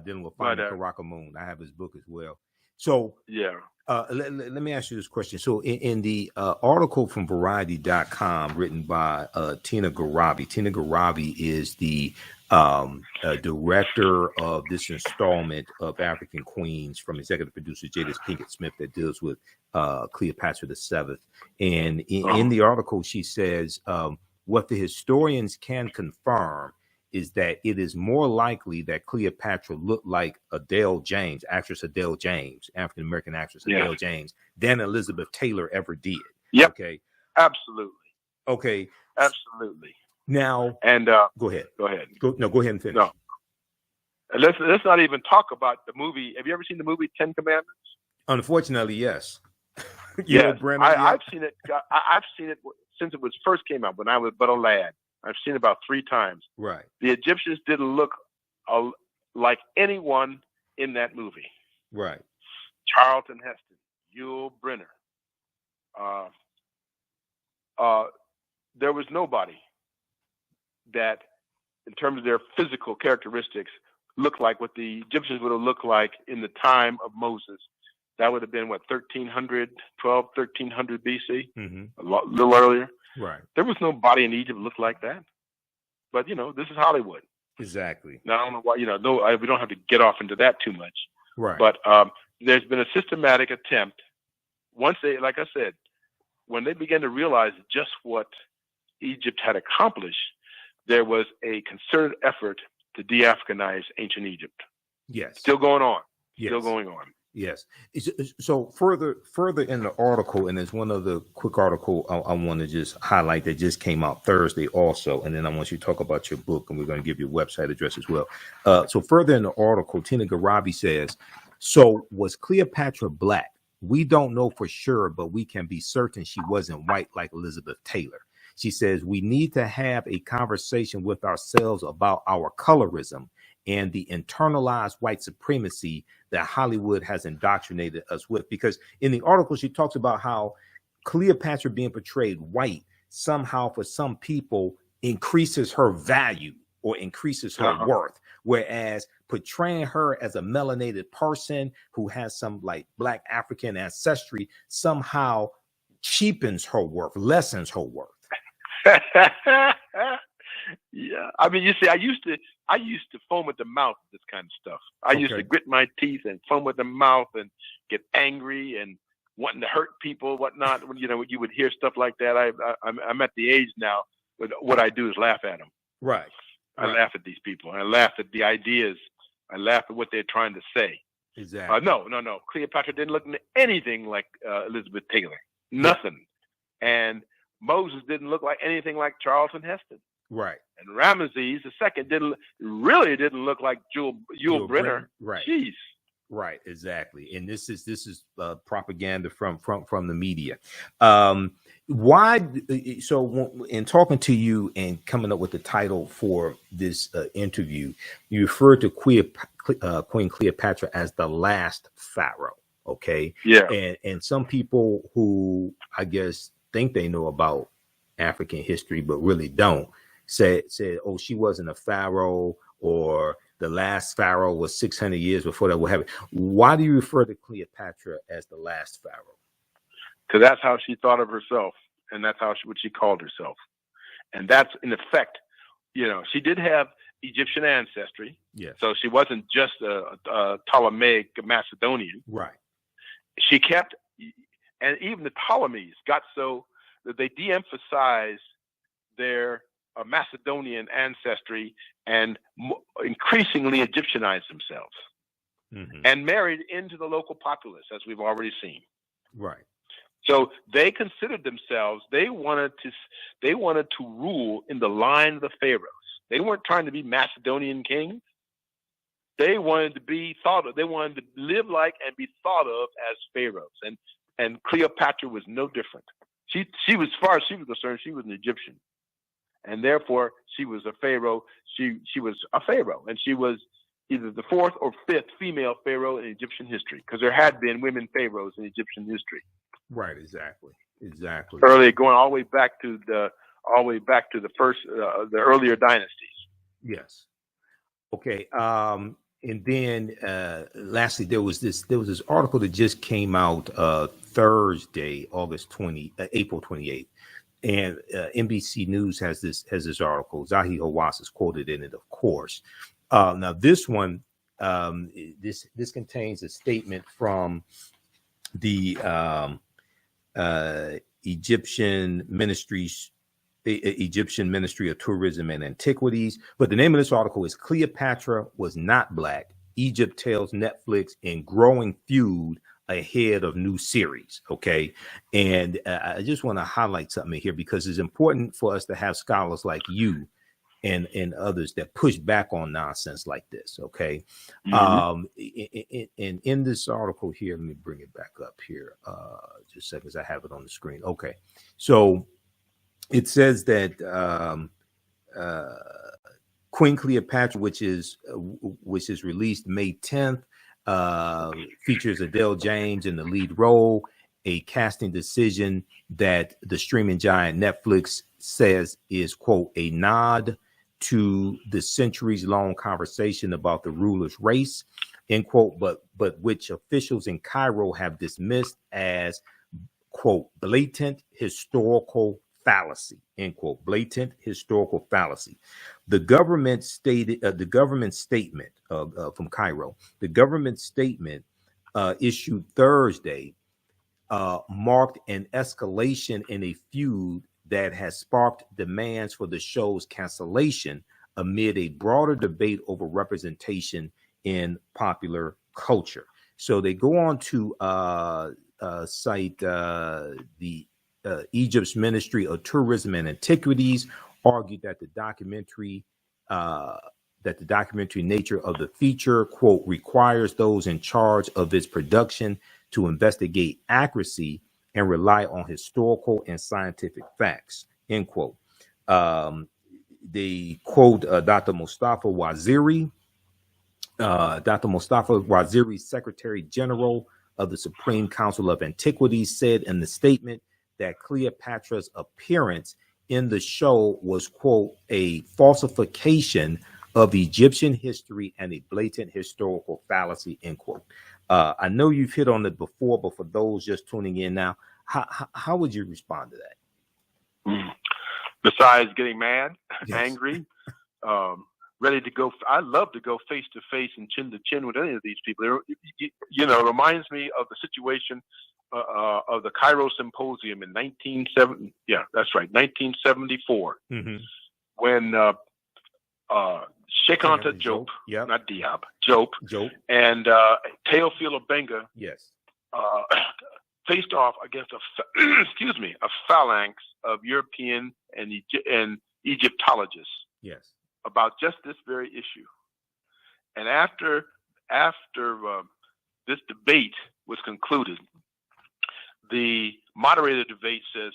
dealing with finding Karakamoon. I have his book as well. So yeah, let me ask you this question. So in the article from Variety.com written by Tina Garabi is the director of this installment of African Queens from executive producer Jada Pinkett Smith that deals with Cleopatra VII. And in the article, she says, what the historians can confirm is that it is more likely that Cleopatra looked like actress Adele James, African-American actress Adele James, than Elizabeth Taylor ever did. Yep. Okay. Absolutely. Okay. Absolutely. Now, and go ahead. Go ahead. Go ahead and finish. No. let's not even talk about the movie. Have you ever seen the movie Ten Commandments? Unfortunately, yes. Yes, I've seen it. I've seen it since it was first came out when I was but a lad. I've seen it about 3 times. Right. The Egyptians didn't look like anyone in that movie. Right. Charlton Heston, Yul Brynner. There was nobody that, in terms of their physical characteristics, looked like what the Egyptians would have looked like in the time of Moses. That would have been, 1300 BC, a little earlier. Right. There was nobody in Egypt that looked like that. But, this is Hollywood. Exactly. Now, I don't know why, we don't have to get off into that too much. Right. But there's been a systematic attempt. Once they, like I said, when they began to realize just what Egypt had accomplished, there was a concerted effort to de-Africanize ancient Egypt. Yes. Still going on. Yes. Still going on. Yes. So further in the article, and there's one other quick article I want to just highlight that just came out Thursday also, and then I want you to talk about your book, and we're going to give you a website address as well. So further in the article, Tina Garabi says, so was Cleopatra black? We don't know for sure, but we can be certain she wasn't white like Elizabeth Taylor. She says, we need to have a conversation with ourselves about our colorism and the internalized white supremacy that Hollywood has indoctrinated us with. Because in the article, she talks about how Cleopatra being portrayed white somehow for some people increases her value or increases her worth. Whereas portraying her as a melanated person who has some like black African ancestry somehow cheapens her worth, lessens her worth. Yeah, I mean, you see, I used to foam at the mouth with this kind of stuff. I used to grit my teeth and foam at the mouth and get angry and wanting to hurt people, whatnot. When you would hear stuff like that. I'm at the age now where what I do is laugh at them. Right. I laugh at these people. I laugh at the ideas. I laugh at what they're trying to say. Exactly. No. Cleopatra didn't look anything like Elizabeth Taylor. Nothing. And Moses didn't look like anything like Charlton Heston. Right. And Ramesses II didn't look like Yul Brynner. Right. Jeez. Right. Exactly. And this is propaganda from the media. Why? So in talking to you and coming up with the title for this interview, you referred to Queen Cleopatra as the last pharaoh. Okay. Yeah. And some people who I guess think they know about African history but really don't said, oh, she wasn't a pharaoh, or the last pharaoh was 600 years before that. What happened? Why do you refer to Cleopatra as the last pharaoh? Because that's how she thought of herself, and that's what she called herself, and that's in effect, she did have Egyptian ancestry. Yes. So she wasn't just a Ptolemaic Macedonian. Right. She kept, and even the Ptolemies got so that they de-emphasized their Macedonian ancestry and increasingly Egyptianized themselves and married into the local populace, as we've already seen. Right. So they considered themselves, they wanted to rule in the line of the pharaohs. They weren't trying to be Macedonian kings. They wanted to be thought of, they wanted to live like and be thought of as pharaohs. And Cleopatra was no different. She was, as far as she was concerned, she was an Egyptian. And therefore, she was a pharaoh. She was a pharaoh, and she was either the 4th or 5th female pharaoh in Egyptian history, because there had been women pharaohs in Egyptian history. Right. Exactly. Early, going all the way back to the first, the earlier dynasties. Yes. Okay. And then lastly, there was this article that just came out Thursday, April 28th. And NBC News has this article. Zahi Hawass is quoted in it, of course. Now, this one, this contains a statement from the Egyptian Ministry of Tourism and Antiquities. But the name of this article is "Cleopatra Was Not Black. Egypt Tells Netflix in Growing Feud Ahead of New Series." Okay. And I just want to highlight something here, because it's important for us to have scholars like you and others that push back on nonsense like this. Okay. In this article here, let me bring it back up here. Just seconds. I have it on the screen. Okay. So it says that Queen Cleopatra, which is released May 10th, features Adele James in the lead role, a casting decision that the streaming giant Netflix says is, quote, a nod to the centuries-long conversation about the ruler's race, end quote, but which officials in Cairo have dismissed as, quote, blatant historical fallacy, end quote, blatant historical fallacy. The government stated, the government statement from Cairo, the government statement issued Thursday marked an escalation in a feud that has sparked demands for the show's cancellation amid a broader debate over representation in popular culture. So they go on to cite the Egypt's Ministry of Tourism and Antiquities, argued that the documentary nature of the feature, quote, requires those in charge of its production to investigate accuracy and rely on historical and scientific facts, end quote. They quote Dr. Mustafa Waziri, Secretary General of the Supreme Council of Antiquities, said in the statement that Cleopatra's appearance in the show was, quote, a falsification of Egyptian history and a blatant historical fallacy, end quote. I know you've hit on it before, but for those just tuning in now, how would you respond to that? Besides getting mad, yes. Angry, ready to go. I love to go face to face and chin to chin with any of these people. It reminds me of the situation of the Cairo Symposium in 1970. Yeah, that's right, 1974, when Sheikh Anta Diop, not Diab, Diop, and Teofilo Benga, yes, faced off against a phalanx of European and Egyptologists, yes, about just this very issue. And after this debate was concluded, the moderator debate says,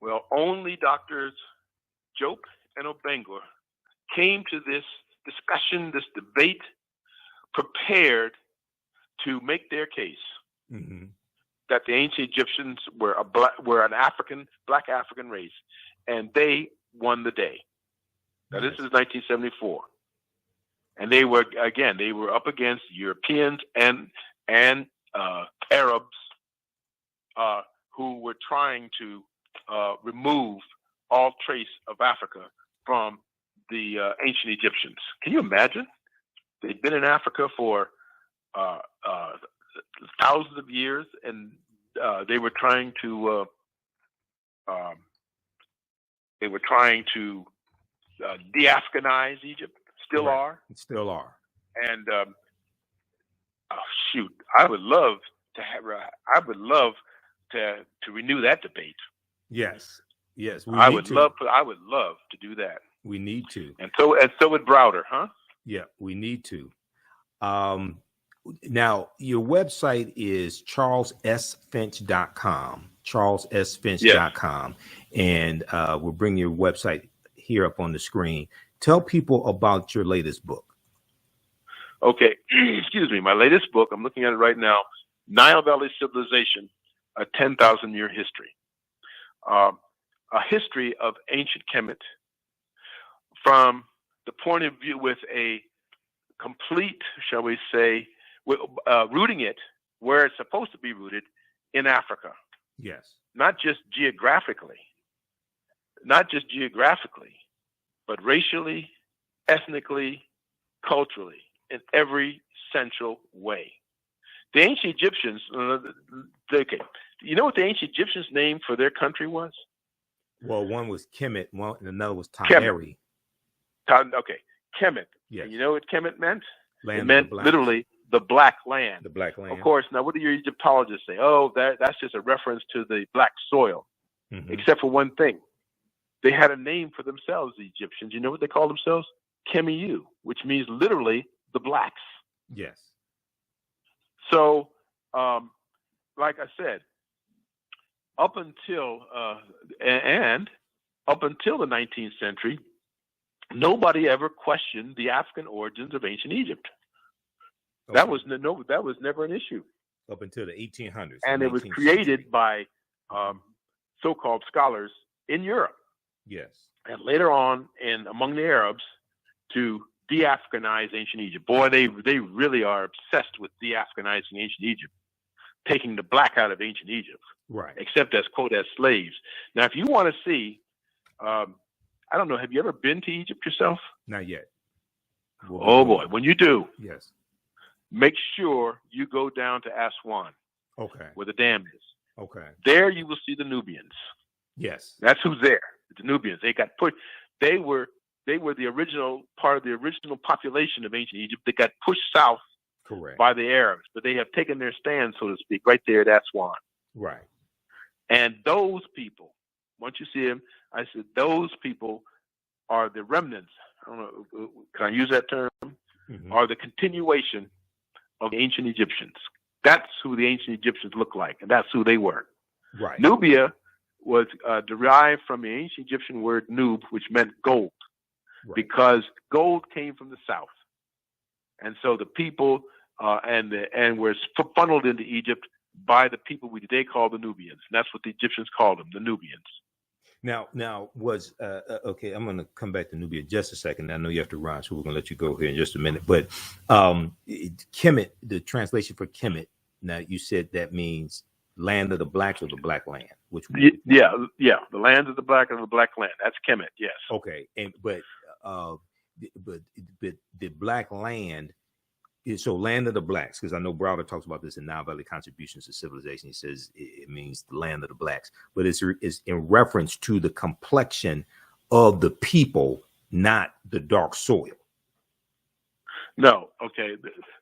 well, only Doctors Diop and Obenga came to this discussion, this debate, prepared to make their case that the ancient Egyptians were an black African race, and they won the day. Now, this is 1974, and they were up against Europeans and Arabs who were trying to remove all trace of Africa from the ancient Egyptians. Can you imagine? They'd been in Africa for thousands of years, and they were trying to de-Africanize Egypt. Still are. And I would love to renew that debate. Yes. I would love to do that. We need to. And so would Browder, huh? Yeah, we need to. Now, your website is charlessfinch.com, charlessfinch.com. And we'll bring your website here up on the screen. Tell people about your latest book. Okay. Excuse me. My latest book, I'm looking at it right now, Nile Valley Civilization, a 10,000-year history. A history of ancient Kemet from the point of view with a complete, shall we say, rooting it where it's supposed to be rooted, in Africa. Yes. Not just geographically, but racially, ethnically, culturally, in every central way. The ancient Egyptians, you know what the ancient Egyptians' name for their country was? Well, one was Kemet, and another was Tameri. Okay, Kemet. Yes. And you know what Kemet meant? Land it meant literally the Black Land. The Black Land. Of course, now what do your Egyptologists say? Oh, that's just a reference to the black soil. Except for one thing. they had a name for themselves, the Egyptians. You know what they called themselves? Kemiyu, which means literally the blacks. Yes. So, like I said, up until the 19th century, nobody ever questioned the African origins of ancient Egypt. Okay. That was never an issue up until the 1800s. And it was created by so-called scholars in Europe. Yes. And later on, among the Arabs, to de-Africanize ancient Egypt. Boy, they really are obsessed with de-Africanizing ancient Egypt, taking the black out of ancient Egypt, right? Except as quote as slaves. Now, if you want to see, I don't know, have you ever been to Egypt yourself? Not yet. Oh boy, when you do, yes, make sure you go down to Aswan. Okay. Where the dam is. Okay. There you will see the Nubians. Yes. That's who's there. The Nubians. They got put. They were the original part of the original population of ancient Egypt that got pushed south. Correct. By the Arabs, but they have taken their stand, so to speak, right there at Aswan. Right. And those people, once you see them, I said those people are the remnants. I don't know. Can I use that term? Mm-hmm. Are the continuation of the ancient Egyptians. That's who the ancient Egyptians look like, and that's who they were. Right. Nubia was derived from the ancient Egyptian word nub, which meant gold, right. Because gold came from the south, and so the people and were funneled into Egypt by the people we today call the Nubians, and that's what the Egyptians called them, the Nubians. Now was okay. I'm going to come back to Nubia in just a second. I know you have to run, so we're going to let you go here in just a minute. But Kemet, the translation for Kemet. Now you said that means land of the blacks or the black land. Which yeah, the land of the black and the black land. That's Kemet. Yes. Okay, but the black land. So land of the blacks, because I know Browder talks about this in Nile Valley Contributions to Civilization. He says it means the land of the blacks, but it's in reference to the complexion of the people, not the dark soil. No, okay.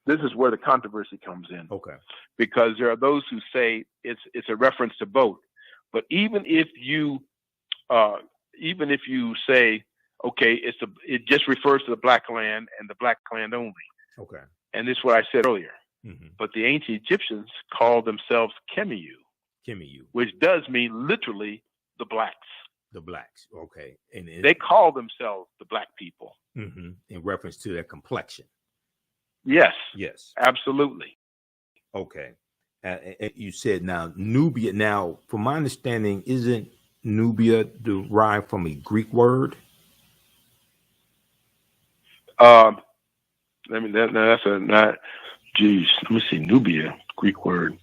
This is where the controversy comes in. Okay. Because there are those who say it's a reference to both. But even if you say, okay, it just refers to the black land and the black land only. Okay. And this is what I said earlier. Mm-hmm. But the ancient Egyptians called themselves Kemiyu, which does mean literally the blacks. The blacks, okay. And they call themselves the black people. Mm-hmm. In reference to their complexion. Yes. Yes. Absolutely. Okay. You said now Nubia. Now, from my understanding, isn't Nubia derived from a Greek word? That's not. Geez, let me see. Nubia, Greek word.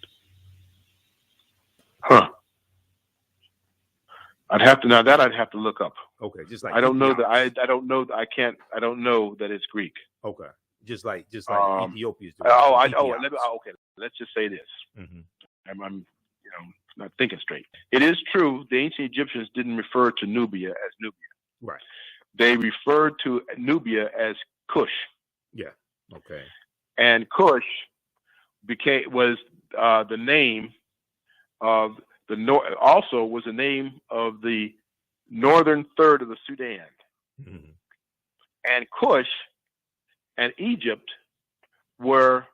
Huh. I'd have to look up. Okay, just like I don't know that I don't know that I can't. I don't know that it's Greek. Okay, just like Ethiopia is. Okay. Let's just say this. Mm-hmm. I'm not thinking straight. It is true. The ancient Egyptians didn't refer to Nubia as Nubia. Right. They referred to Nubia as Kush. Yeah. Okay. And Kush was the name of the also was the name of the northern third of the Sudan. Mm-hmm. And Kush and Egypt were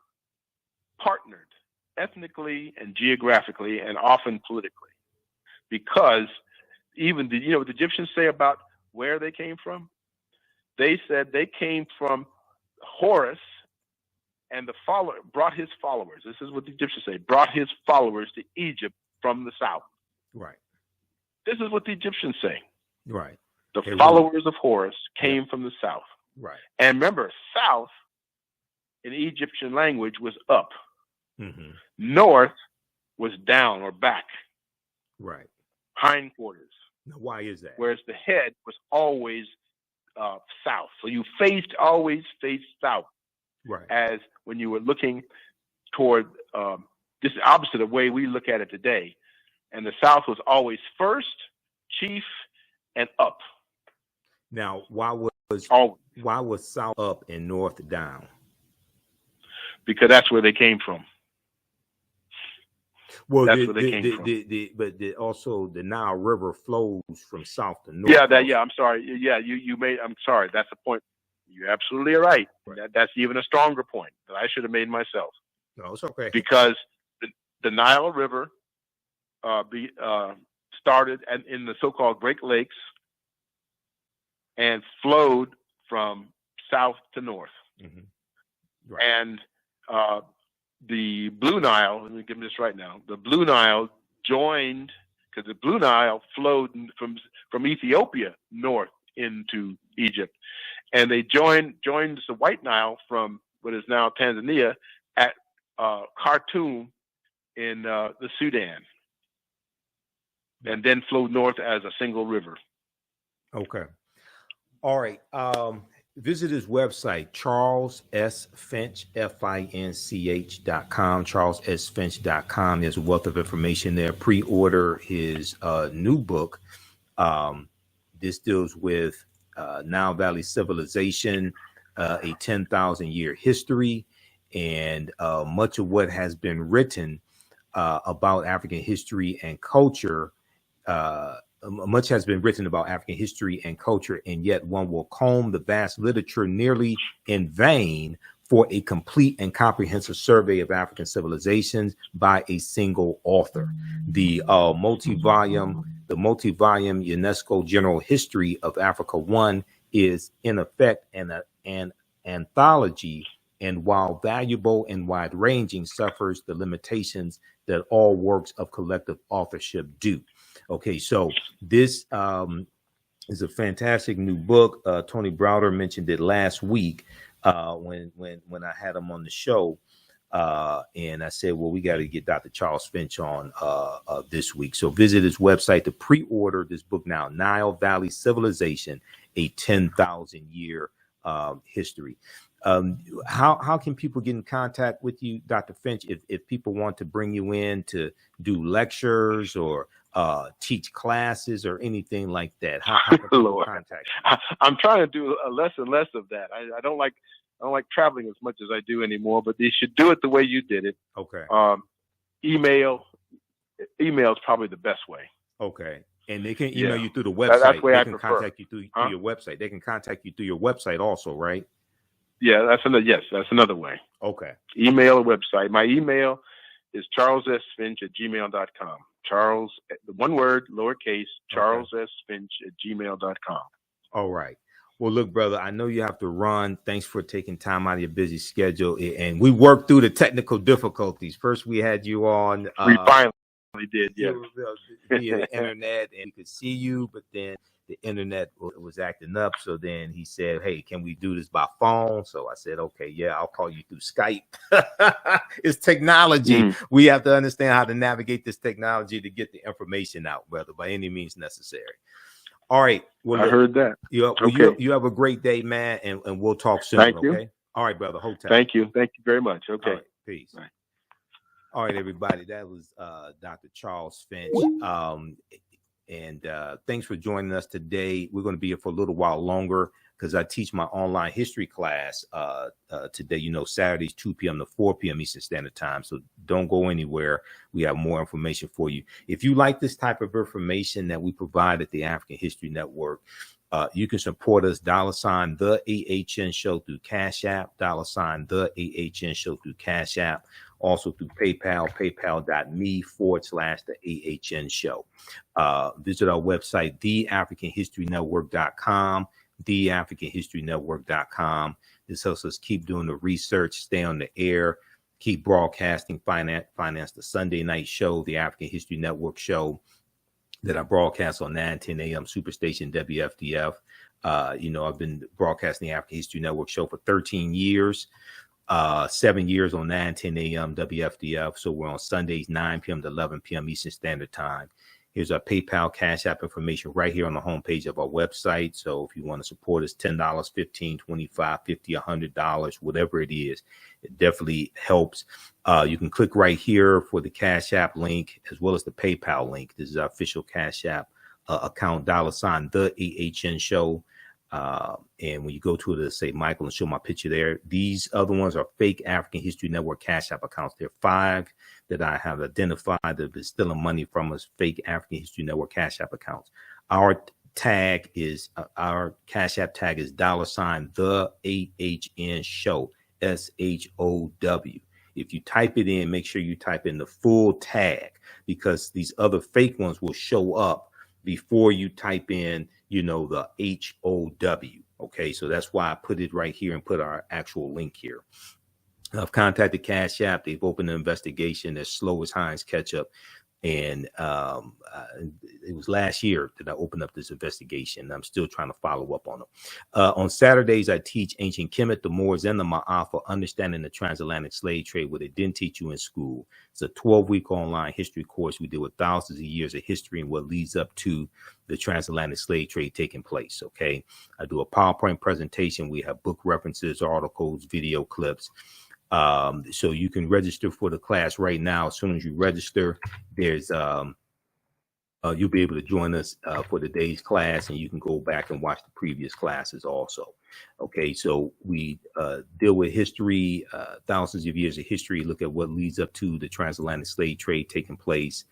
partnered ethnically and geographically and often politically, because even what the Egyptians say about where they came from. They said they came from Horus, and brought his followers. This is what the Egyptians say: brought his followers to Egypt from the south. Right. This is what the Egyptians say. Right. The followers of Horus came from the south. Right. And remember, south in Egyptian language was up. Mm-hmm. North was down or back. Right. Hindquarters. Now, why is that? Whereas the head was always south. So you always faced south. Right. As when you were looking toward this is opposite of the way we look at it today. And the south was always first, chief, and up. Now, why was south up and north down? Because that's where they came from. Well, that's where they came from. But also the Nile River flows from south to north. Yeah, I'm sorry. Yeah, I'm sorry. That's the point. You're absolutely right. That's even a stronger point that I should have made myself. No, it's okay. Because the Nile River started in the so-called Great Lakes and flowed from south to north. Mm-hmm. Right. And the Blue Nile, let me give this right now, the Blue Nile joined, because the Blue Nile flowed from Ethiopia north into Egypt. And they joined the White Nile from what is now Tanzania at Khartoum in the Sudan, and then flowed north as a single river. Okay. All right. Visit his website, Charles S. Finch, FINCH.com, CharlesSFinch.com. There's a wealth of information there. Pre-order his new book. This deals with Nile Valley civilization, a 10,000-year history, and much of what has been written about African history and culture. Much has been written about African history and culture, and yet one will comb the vast literature nearly in vain for a complete and comprehensive survey of African civilizations by a single author. The multi-volume UNESCO General History of Africa 1 is in effect an anthology, and while valuable and wide-ranging, suffers the limitations that all works of collective authorship do. Okay, so this is a fantastic new book. Tony Browder mentioned it last week when I had him on the show, and I said, well, we got to get Dr. Charles Finch on this week. So visit his website to pre-order this book now, Nile Valley Civilization, a 10,000-year history. How can people get in contact with you, Dr. Finch, if people want to bring you in to do lectures or teach classes or anything like that? How can people contact you? I'm trying to do less and less of that. I don't like traveling as much as I do anymore, but they should do it the way you did it. Okay. Email is probably the best way. Okay. And they can email you through the website. That's the way they I can prefer. Contact you through your website. They can contact you through your website also, right? Yeah, that's another way. Okay. Email or website. My email is charlessfinch@gmail.com. Charles, the one word, lowercase, charlessfinch@gmail.com. All right. Well, look, brother, I know you have to run. Thanks for taking time out of your busy schedule. And we worked through the technical difficulties. First, we had you on. We finally did, yeah. Via the internet, and we could see you, but then the internet was acting up. So then he said, hey, can we do this by phone? So I said, okay, yeah, I'll call you through Skype. It's technology. We have to understand how to navigate this technology to get the information out, brother, by any means necessary. All right. Well, I heard that. You have a great day, man, and we'll talk soon. Thank you. Okay. All right, brother. Hold tight. Thank you. Thank you very much. Okay. All right, peace. All right. All right, everybody. That was Dr. Charles Finch. And thanks for joining us today. We're going to be here for a little while longer because I teach my online history class today, Saturdays, 2 p.m. to 4 p.m. Eastern Standard Time. So don't go anywhere. We have more information for you. If you like this type of information that we provide at the African History Network, you can support us, $ the AHN Show through Cash App, $ the AHN Show through Cash App, also through PayPal, paypal.me/the AHN Show. Visit our website, theafricanhistorynetwork.com, theafricanhistorynetwork.com. This helps us keep doing the research, stay on the air, keep broadcasting, finance the Sunday night show, the African History Network show that I broadcast on 9:10 a.m. Superstation WFDF. I've been broadcasting the African History Network show for 13 years, 7 years on 9:10 a.m. WFDF. So we're on Sundays, 9 p.m. to 11 p.m. Eastern Standard Time. Here's our PayPal, Cash App information right here on the homepage of our website. So if you want to support us, $10, $15, $25, $50, $100, whatever it is, it definitely helps. You can click right here for the Cash App link as well as the PayPal link. This is our official Cash App account, $ the AHN Show. And when you go to it, it'll say Michael and show my picture there. These other ones are fake African History Network Cash App accounts. There are 5 that I have identified that have been stealing money from us, fake African History Network Cash App accounts. Our tag is, our Cash App tag is $ the AHN show, SHOW. If you type it in, make sure you type in the full tag, because these other fake ones will show up before you type in, you know, the HOW. Okay, so that's why I put it right here and put our actual link here. I've contacted Cash App. They've opened an investigation. They're slow as Heinz ketchup. And it was last year that I opened up this investigation. I'm still trying to follow up on them. On Saturdays, I teach ancient Kemet, the Moors, and the Ma'afa, understanding the transatlantic slave trade, what they didn't teach you in school. It's a 12-week online history course. We deal with thousands of years of history and what leads up to the transatlantic slave trade taking place. Okay, I do a PowerPoint presentation. We have book references, articles, video clips. So you can register for the class right now. As soon as you register, there's you'll be able to join us for the day's class, and you can go back and watch the previous classes also. Okay, so we deal with history, thousands of years of history, look at what leads up to the transatlantic slave trade taking place,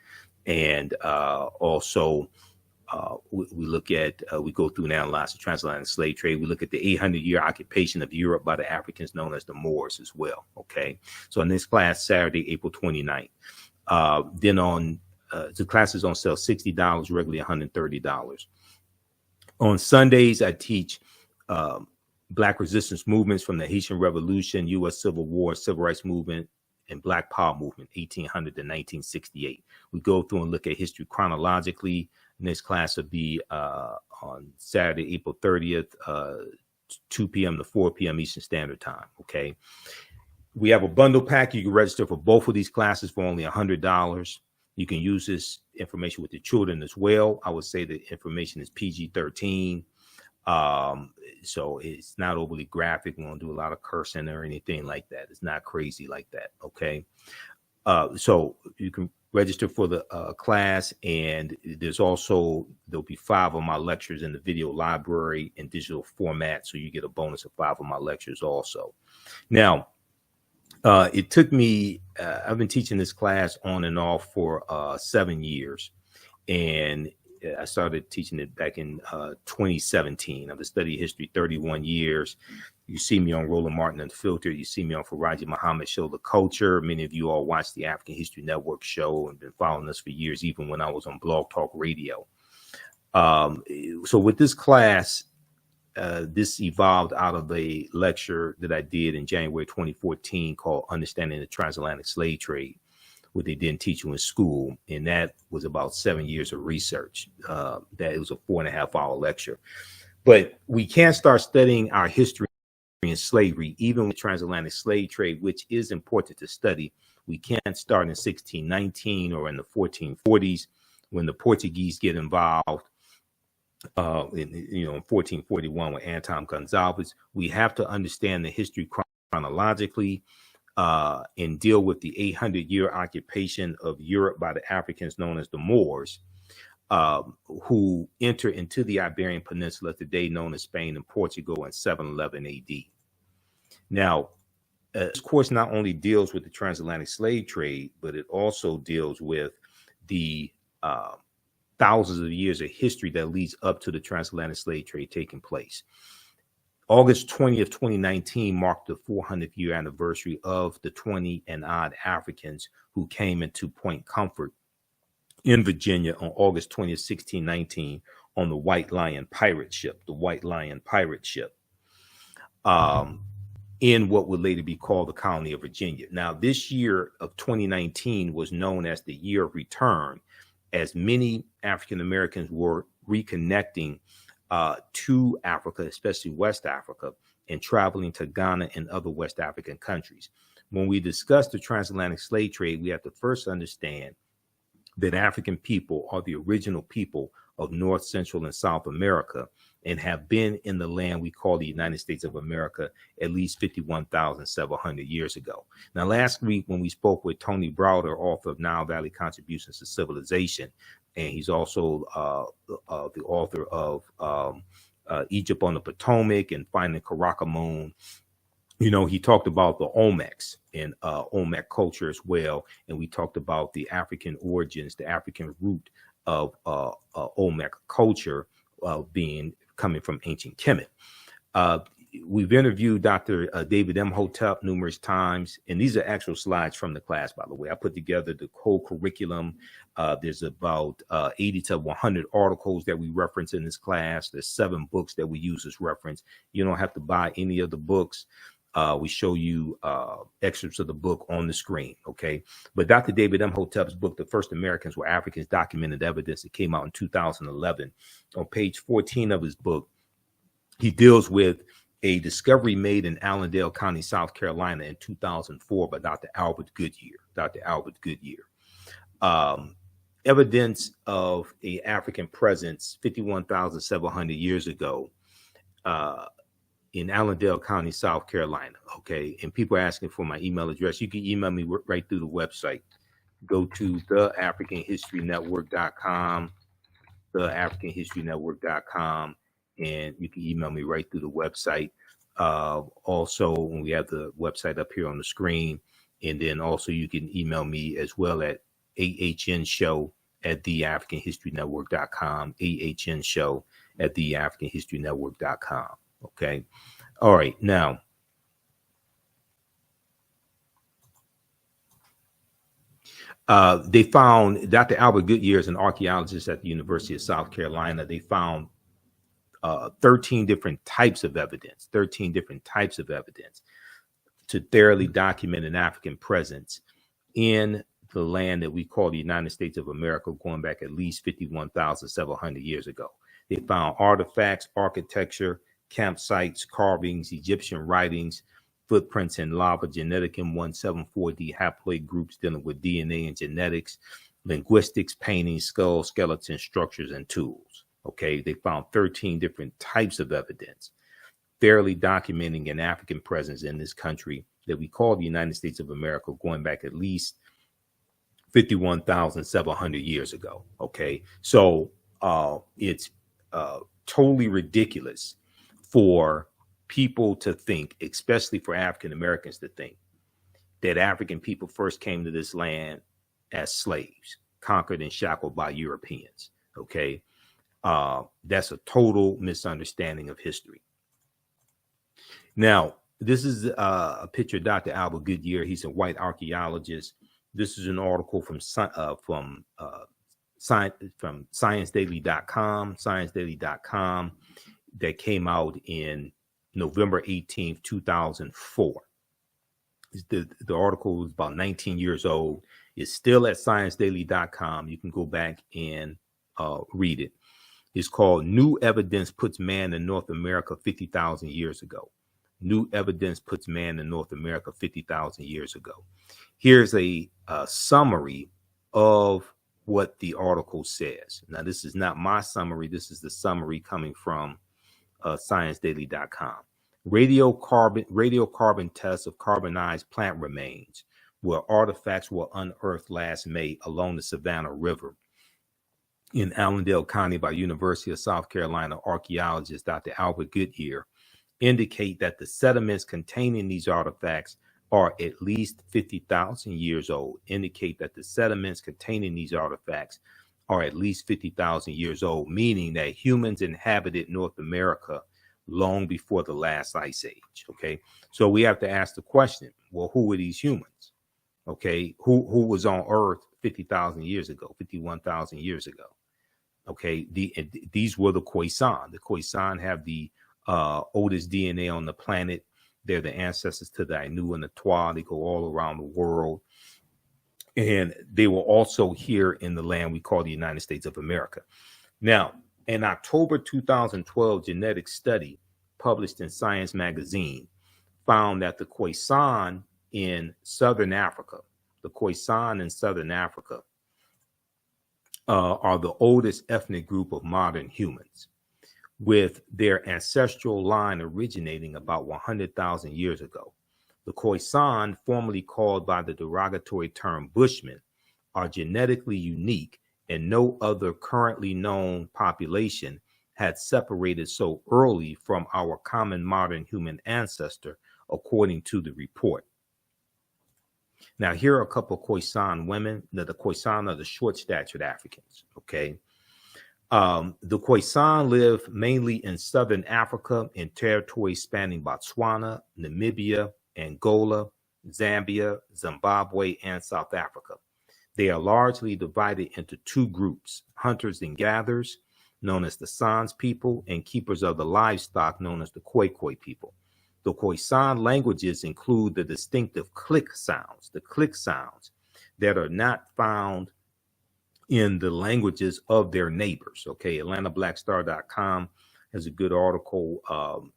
and also we look at, we go through and analyze the transatlantic slave trade. We look at the 800-year occupation of Europe by the Africans known as the Moors as well. Okay, so in this class, Saturday, April 29th. Then on, the class is on sale, $60, regularly $130. On Sundays, I teach Black resistance movements from the Haitian Revolution, U.S. Civil War, Civil Rights Movement, and Black Power Movement, 1800 to 1968. We go through and look at history chronologically. This class will be on Saturday, April 30th, 2 p.m. to 4 p.m. Eastern Standard Time. Okay. We have a bundle pack. You can register for both of these classes for only $100. You can use this information with your children as well. I would say the information is PG-13. So it's not overly graphic. We won't do a lot of cursing or anything like that. It's not crazy like that. Okay. So you can register for the class, and there'll be 5 of my lectures in the video library in digital format. So you get a bonus of 5 of my lectures also. Now, it took me, I've been teaching this class on and off for 7 years, and I started teaching it back in 2017. I've studied history 31 years. You see me on Roland Martin Unfiltered. You see me on Faraji Muhammad Show, The Culture. Many of you all watch the African History Network show and been following us for years, even when I was on Blog Talk Radio. So with this class, this evolved out of a lecture that I did in January 2014 called Understanding the Transatlantic Slave Trade, what they didn't teach you in school. And that was about 7 years of research. That it was a 4.5-hour lecture. But we can't start studying our history in slavery, even with transatlantic slave trade, which is important to study. We can't start in 1619 or in the 1440s when the Portuguese get involved. In 1441 with Anton Gonzalez. We have to understand the history chronologically and deal with the 800-year occupation of Europe by the Africans known as the Moors, who enter into the Iberian Peninsula today known as Spain and Portugal in 711 AD. Now, this course not only deals with the transatlantic slave trade, but it also deals with the thousands of years of history that leads up to the transatlantic slave trade taking place. August 20th, 2019 marked the 400th year anniversary of the 20 and odd Africans who came into Point Comfort in Virginia on August 20th, 1619 on the White Lion pirate ship, in what would later be called the colony of Virginia. Now, this year of 2019 was known as the year of return, as many African Americans were reconnecting to Africa, especially West Africa, and traveling to Ghana and other West African countries. When we discuss the transatlantic slave trade, we have to first understand that African people are the original people of North, Central, and South America, and have been in the land we call the United States of America at least 51,700 years ago. Now, last week when we spoke with Tony Browder, author of Nile Valley Contributions to Civilization, and he's also the author of Egypt on the Potomac and finding Karakorum. You know, he talked about the Olmecs and Olmec culture as well. And we talked about the African origins, the African root of Olmec culture coming from ancient Kemet. We've interviewed Dr. David Imhotep numerous times, and these are actual slides from the class, by the way. I put together the whole curriculum. There's about 80 to 100 articles that we reference in this class. There's 7 books that we use as reference. You don't have to buy any of the books. We show you excerpts of the book on the screen, okay? But Dr. David Imhotep's book, The First Americans Were Africans, Documented Evidence, it came out in 2011. On page 14 of his book, he deals with a discovery made in Allendale County, South Carolina in 2004 by Dr. Albert Goodyear. Evidence of a African presence 51,700 years ago in Allendale County, South Carolina. Okay. And people are asking for my email address. You can email me right through the website. Go to theafricanhistorynetwork.com, theafricanhistorynetwork.com, and you can email me right through the website. Also, when we have the website up here on the screen, and then also you can email me as well at ahnshow@theafricanhistorynetwork.com, ahnshow@theafricanhistorynetwork.com. Okay. All right. Now, they found, Dr. Albert Goodyear is an archaeologist at the University of South Carolina. They found 13 different types of evidence to thoroughly document an African presence in the land that we call the United States of America, going back at least 51,700 years ago. They found artifacts, architecture, campsites, carvings, Egyptian writings, footprints in lava, genetic M174D haploid groups dealing with DNA and genetics, linguistics, paintings, skulls, skeletons, structures, and tools. Okay, they found 13 different types of evidence fairly documenting an African presence in this country that we call the United States of America, going back at least 51,700 years ago. Okay, so it's totally ridiculous for people to think, especially for African Americans to think, that African people first came to this land as slaves, conquered and shackled by Europeans. Okay, that's a total misunderstanding of history. Now, this is a picture of Dr. Albert Goodyear. He's a white archaeologist. This is an article from ScienceDaily.com, that came out in November 18th, 2004. The article is about 19 years old. It's still at ScienceDaily.com. You can go back and read it. It's called New Evidence Puts Man in North America 50,000 Years Ago. New evidence puts man in North America 50,000 years ago. Here's a summary of what the article says. Now, this is not my summary. This is the summary coming from ScienceDaily.com. Radiocarbon tests of carbonized plant remains, where artifacts were unearthed last May along the Savannah River in Allendale County by University of South Carolina archaeologist Dr. Albert Goodyear, indicate that the sediments containing these artifacts are at least 50,000 years old. Indicate that the sediments containing these artifacts are at least 50,000 years old, meaning that humans inhabited North America long before the last ice age. Okay, so we have to ask the question: well, who were these humans? Okay, who was on Earth 50,000 years ago, 51,000 years ago? Okay, these were the Khoisan. The Khoisan have the oldest DNA on the planet. They're the ancestors to the Ainu and the Twa. They go all around the world. And they were also here in the land we call the United States of America. Now, in October 2012, genetic study published in Science magazine found that the Khoisan in Southern Africa, are the oldest ethnic group of modern humans, with their ancestral line originating about 100,000 years ago. The Khoisan, formerly called by the derogatory term Bushmen, are genetically unique, and no other currently known population had separated so early from our common modern human ancestor, according to the report. Now, here are a couple of Khoisan women. Now, the Khoisan are the short-statured Africans, okay? The Khoisan live mainly in southern Africa in territories spanning Botswana, Namibia, Angola, Zambia, Zimbabwe, and South Africa. They are largely divided into two groups: hunters and gatherers, known as the Sans people, and keepers of the livestock, known as the Khoikhoi people. The Khoisan languages include the distinctive click sounds, that are not found in the languages of their neighbors. Okay, AtlantaBlackStar.com has a good article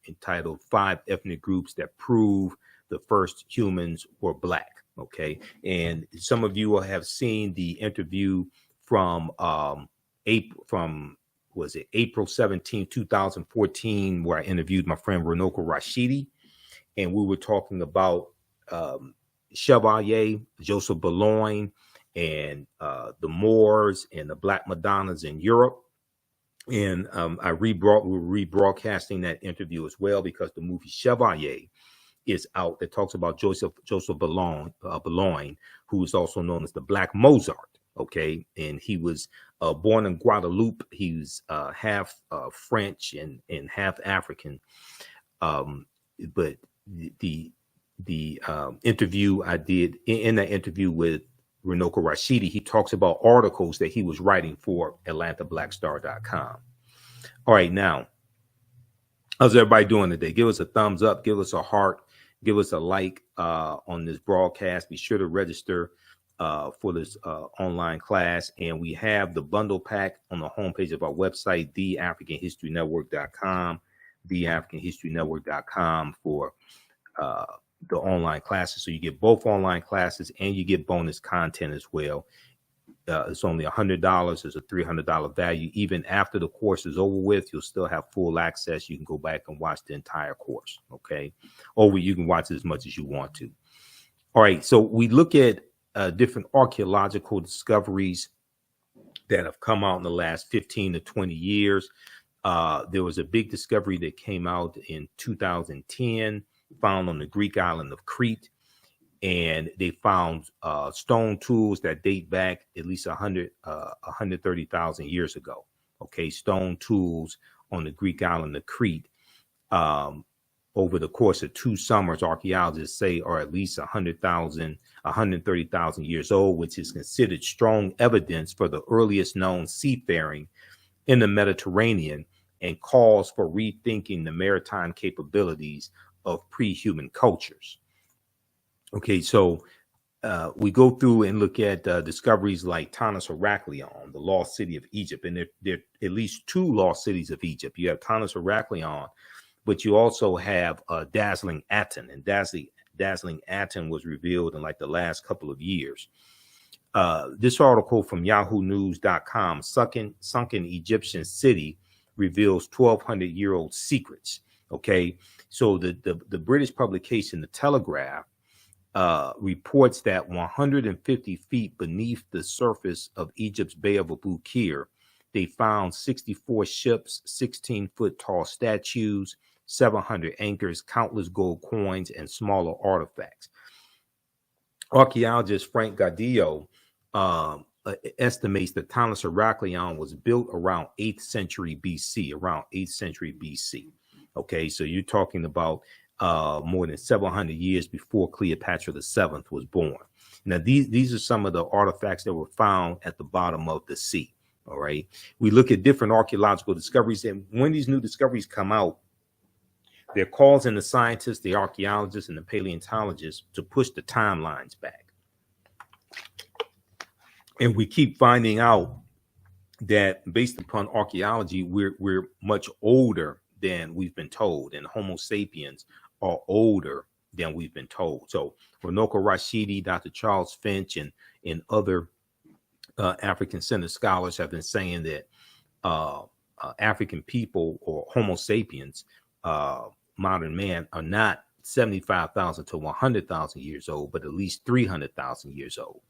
entitled 5 Ethnic Groups That Prove the First Humans Were Black. Okay, and some of you will have seen the interview from April 17, 2014, where I interviewed my friend Renoko Rashidi, and we were talking about Chevalier, Joseph Boulogne, and the Moors and the Black Madonnas in Europe. And we're rebroadcasting that interview as well, because the movie Chevalier is out that talks about Joseph Boulogne, who is also known as the Black Mozart. Okay, and he was born in Guadeloupe. He was half French and half African. But the interview I did, in that interview with Renoko Rashidi, he talks about articles that he was writing for AtlantaBlackStar.com. All right, now, how's everybody doing today? Give us a thumbs up, give us a heart, give us a like on this broadcast. Be sure to register for this online class. And we have the bundle pack on the homepage of our website, theafricanhistorynetwork.com, theafricanhistorynetwork.com, for the online classes. So you get both online classes and you get bonus content as well. It's only $100. It's a $300 value. Even after the course is over with, you'll still have full access. You can go back and watch the entire course, okay? Or you can watch as much as you want to. All right, so we look at different archaeological discoveries that have come out in the last 15 to 20 years. There was a big discovery that came out in 2010, found on the Greek island of Crete. And they found stone tools that date back at least 130,000 years ago. Okay, stone tools on the Greek island of Crete. Over the course of 2 summers, archaeologists say are at least 130,000 years old, which is considered strong evidence for the earliest known seafaring in the Mediterranean, and calls for rethinking the maritime capabilities of pre-human cultures. Okay, so we go through and look at discoveries like Tanis Heraklion, the lost city of Egypt. And there are at least 2 lost cities of Egypt. You have Tanis Heraklion, but you also have Dazzling Aten. And Dazzling Aten was revealed in like the last couple of years. This article from yahoonews.com, Sunken Egyptian City reveals 1,200-year-old secrets. Okay, so the British publication, The Telegraph, reports that 150 feet beneath the surface of Egypt's Bay of Abu Qir, they found 64 ships, 16-foot tall statues, 700 anchors, countless gold coins, and smaller artifacts. Archaeologist Frank Gardillo estimates that Tanis Heraklion was built around 8th century BC, Okay, so you're talking about more than 700 years before Cleopatra VII was born. Now, these are some of the artifacts that were found at the bottom of the sea. All right. We look at different archaeological discoveries, and when these new discoveries come out, they're causing the scientists, the archaeologists, and the paleontologists to push the timelines back. And we keep finding out that based upon archaeology, we're much older than we've been told, and Homo sapiens are older than we've been told. So Renoko Rashidi, Dr. Charles Finch, and other African-centered scholars have been saying that African people, or Homo sapiens, modern man, are not 75,000 to 100,000 years old, but at least 300,000 years old.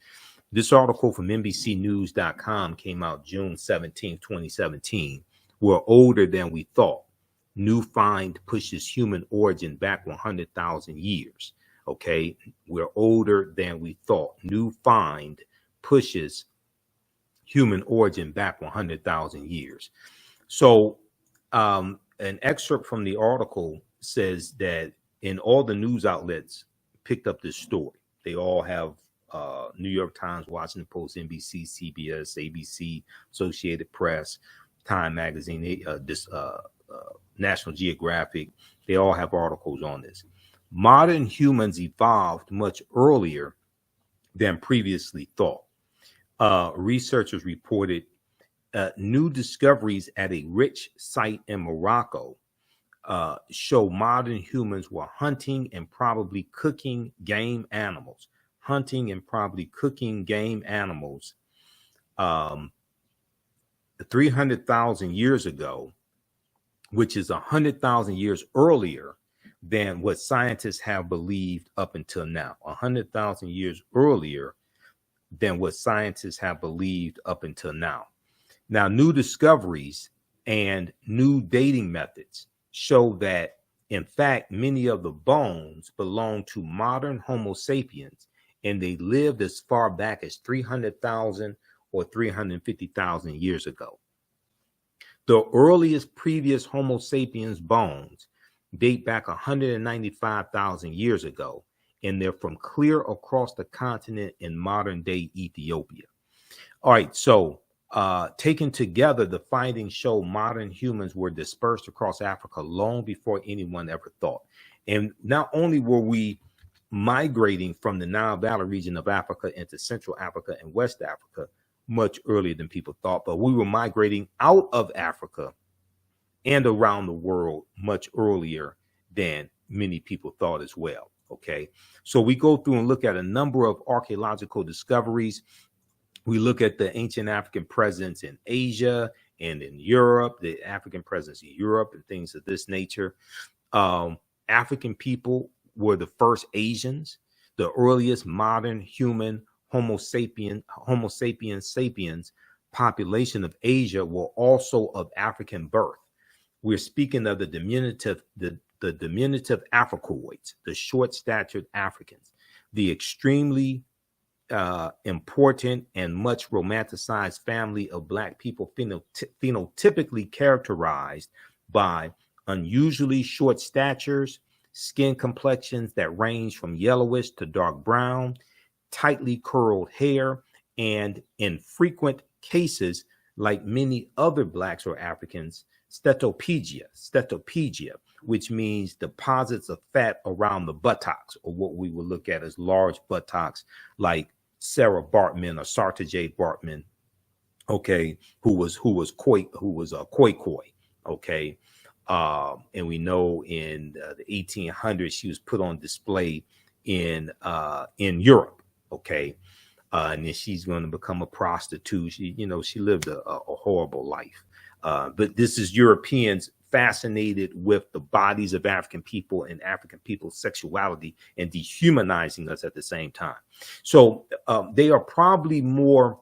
This article from NBCnews.com came out June 17, 2017, we're older than we thought. New find pushes human origin back 100,000 years. Okay, we're older than we thought. New find pushes human origin back 100,000 years. So an excerpt from the article says that in all the news outlets picked up this story. They all have New York Times, Washington Post, NBC, CBS, ABC, Associated Press, Time Magazine, National Geographic. They all have articles on this. Modern humans evolved much earlier than previously thought. Researchers reported new discoveries at a rich site in Morocco show modern humans were hunting and probably cooking game animals. 300,000 years ago, which is 100,000 years earlier than what scientists have believed up until now. 100,000 years earlier than what scientists have believed up until now. Now, new discoveries and new dating methods show that, in fact, many of the bones belong to modern Homo sapiens, and they lived as far back as 300,000 or 350,000 years ago. The earliest previous Homo sapiens bones date back 195,000 years ago, and they're from clear across the continent in modern-day Ethiopia. All right, so taken together, the findings show modern humans were dispersed across Africa long before anyone ever thought. And not only were we migrating from the Nile Valley region of Africa into Central Africa and West Africa much earlier than people thought, but we were migrating out of Africa and around the world much earlier than many people thought as well. Okay, so we go through and look at a number of archaeological discoveries. We look at the ancient African presence in Asia and in Europe, the African presence in Europe and things of this nature. African people were the first Asians. The earliest modern human Homo sapiens population of Asia were also of African birth. We're speaking of the diminutive Africoids, the short-statured Africans, the extremely important and much romanticized family of Black people phenotypically characterized by unusually short statures, skin complexions that range from yellowish to dark brown, tightly curled hair, and in frequent cases, like many other Blacks or Africans, stetophagia, which means deposits of fat around the buttocks, or what we would look at as large buttocks, like Sarah Bartman or Sarta J. Bartman, okay, who was a Khoikhoi, okay, and we know in the 1800s she was put on display in Europe, okay, and then she's going to become a prostitute. She lived a horrible life, but this is Europeans fascinated with the bodies of African people and African people's sexuality and dehumanizing us at the same time. So they are probably more,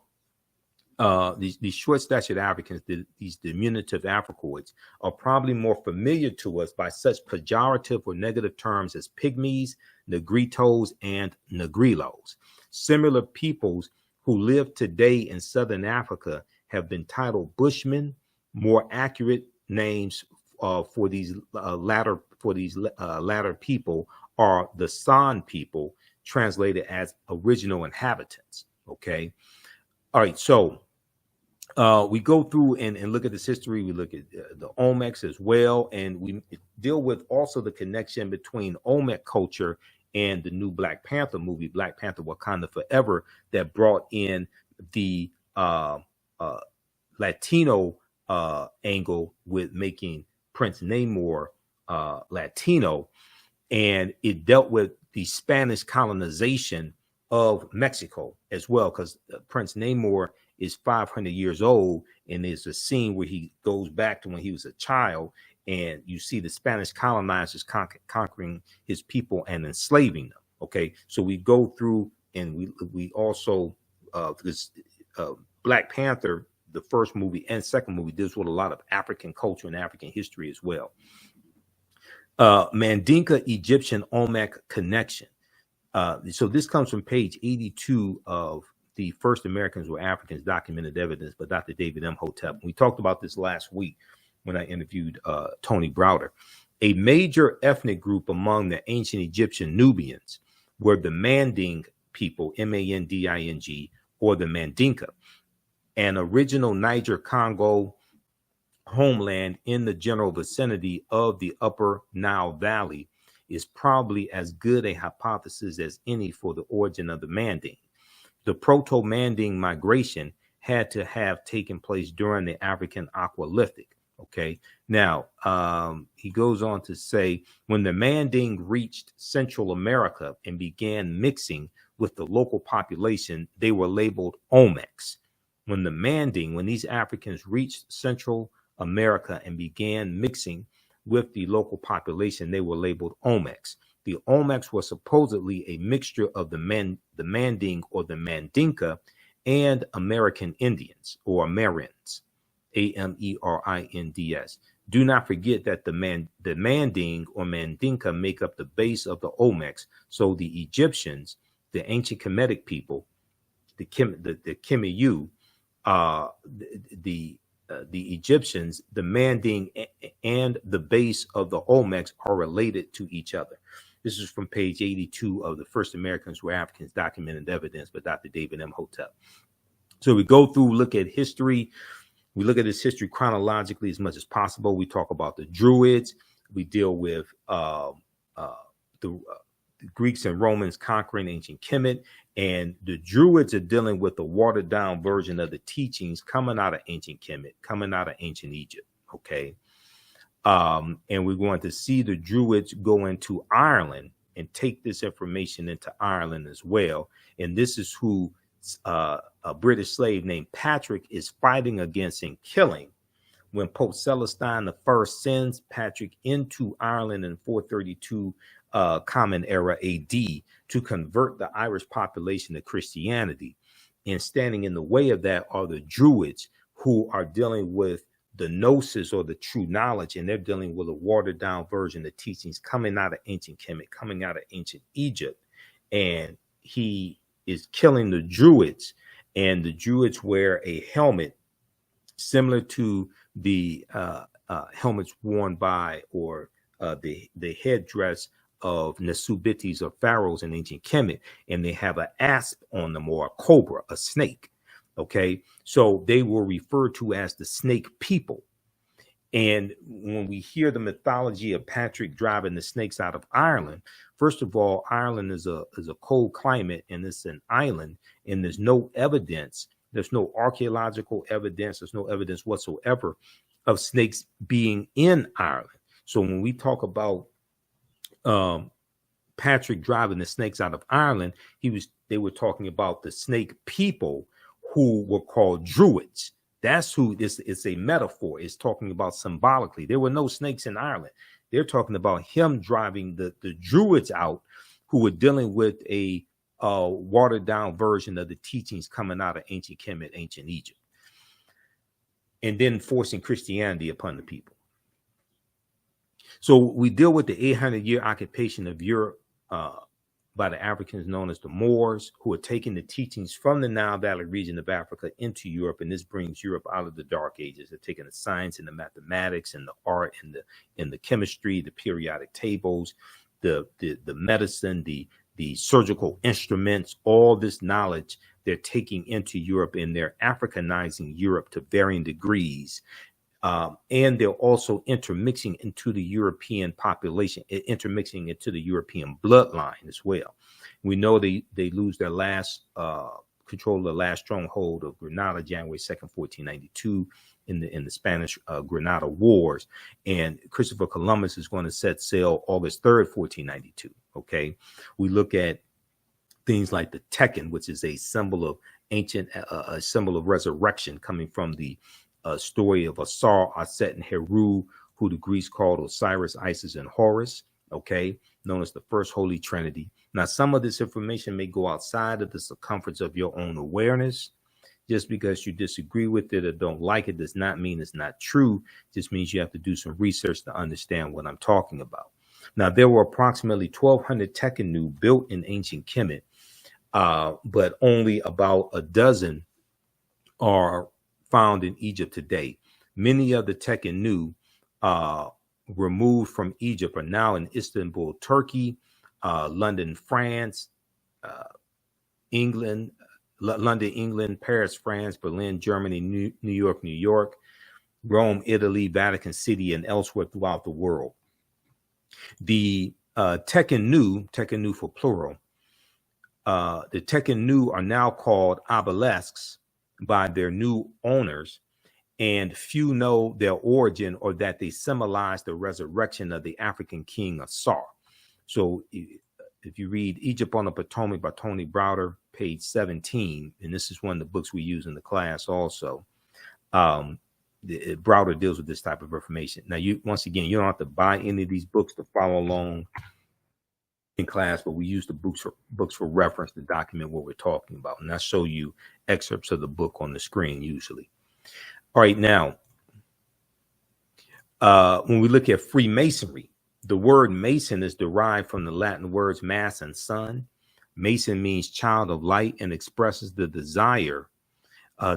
these short-statured Africans, these diminutive Africoids, are probably more familiar to us by such pejorative or negative terms as pygmies, negritos, and negrilos. Similar peoples who live today in Southern Africa have been titled Bushmen. More accurate names for these latter people are the San people, translated as original inhabitants. Okay, all right. So we go through and look at this history. We look at the Olmecs as well, and we deal with also the connection between Olmec culture and the new Black Panther movie, Black Panther: Wakanda Forever, that brought in the Latino angle with making Prince Namor Latino, and it dealt with the Spanish colonization of Mexico as well, because Prince Namor is 500 years old, and there's a scene where he goes back to when he was a child, and you see the Spanish colonizers conquering his people and enslaving them. Okay, so we go through and we also because Black Panther, the first movie and second movie deals with a lot of African culture and African history as well. Mandinka Egyptian Olmec connection. So this comes from page 82 of The First Americans Were Africans, Documented Evidence by Dr. David Imhotep. We talked about this last week when I interviewed Tony Browder. A major ethnic group among the ancient Egyptian Nubians were the Manding people, Manding, or the Mandinka, an original Niger-Congo homeland in the general vicinity of the upper Nile Valley is probably as good a hypothesis as any for the origin of the Manding. The Proto-Manding migration had to have taken place during the African Aqualithic. Okay, now he goes on to say, when the Manding reached Central America and began mixing with the local population, they were labeled Olmecs. When these Africans reached Central America and began mixing with the local population, they were labeled Olmecs. The Olmecs were supposedly a mixture of the Manding or the Mandinka and American Indians or Amerins. Amerinds. Do not forget that the Manding or Mandinka make up the base of the Olmecs. So the Egyptians, the ancient Kemetic people, the Kemiyu, the Egyptians, the Manding, and the base of the Olmecs are related to each other. This is from page 82 of The First Americans Were Africans, Documented Evidence by Dr. David Imhotep. So we go through, look at history. We look at this history chronologically as much as possible. We talk about the Druids. We deal with the Greeks and Romans conquering ancient Kemet. And the Druids are dealing with the watered down version of the teachings coming out of ancient Kemet, coming out of ancient Egypt. Okay. And we're going to see the Druids go into Ireland and take this information into Ireland as well. And this is who a British slave named Patrick is fighting against and killing when Pope Celestine I sends Patrick into Ireland in 432 Common Era AD to convert the Irish population to Christianity. And standing in the way of that are the Druids, who are dealing with the gnosis or the true knowledge, and they're dealing with a watered down version of teachings coming out of ancient Kemet, coming out of ancient Egypt. And he is killing the Druids, and the Druids wear a helmet similar to the helmets worn by or the headdress of Nasubitis or pharaohs in ancient Kemet, and they have an asp on them or a cobra, a snake. Okay, so they were referred to as the snake people. And when we hear the mythology of Patrick driving the snakes out of Ireland, first of all, Ireland is a cold climate, and it's an island, and there's no evidence, there's no archaeological evidence, there's no evidence whatsoever of snakes being in Ireland. So when we talk about Patrick driving the snakes out of Ireland, they were talking about the snake people who were called Druids. That's who this is, a metaphor. It's talking about symbolically. There were no snakes in Ireland. They're talking about him driving the Druids out, who were dealing with a watered down version of the teachings coming out of ancient Kemet, ancient Egypt, and then forcing Christianity upon the people. So we deal with the 800-year occupation of Europe by the Africans known as the Moors, who are taking the teachings from the Nile Valley region of Africa into Europe, and this brings Europe out of the Dark Ages. They're taking the science and the mathematics and the art and the chemistry, the periodic tables, the medicine, the surgical instruments, all this knowledge they're taking into Europe, and they're Africanizing Europe to varying degrees. And they're also intermixing into the European population, intermixing into the European bloodline as well. We know they lose their last control of the last stronghold of Granada, January 2nd, 1492, in the Spanish Granada Wars. And Christopher Columbus is going to set sail August 3rd, 1492. Okay, we look at things like the Tekken, which is a symbol of ancient, a symbol of resurrection coming from the story of Asar, Aset, and Heru, who the Greeks called Osiris, Isis, and Horus, okay, known as the First Holy Trinity. Now, some of this information may go outside of the circumference of your own awareness. Just because you disagree with it or don't like it does not mean it's not true. It just means you have to do some research to understand what I'm talking about. Now, there were approximately 1,200 Tekhenu built in ancient Kemet, but only about a dozen are found in Egypt today. Many of the Tekhenu removed from Egypt are now in Istanbul, Turkey, London, France, England, London, England, Paris, France, Berlin, Germany, New York, Rome, Italy, Vatican City, and elsewhere throughout the world. The Tekhenu for plural, the Tekhenu are now called obelisks by their new owners, and few know their origin or that they symbolize the resurrection of the African king Asar. So if you read Egypt on the Potomac by Tony Browder, page 17, and this is one of the books we use in the class also, Browder deals with this type of information. Now, once again, you don't have to buy any of these books to follow along in class, but we use the books for reference to document what we're talking about. And I show you excerpts of the book on the screen usually. All right, now, when we look at Freemasonry, the word Mason is derived from the Latin words mass and sun. Mason means child of light and expresses the desire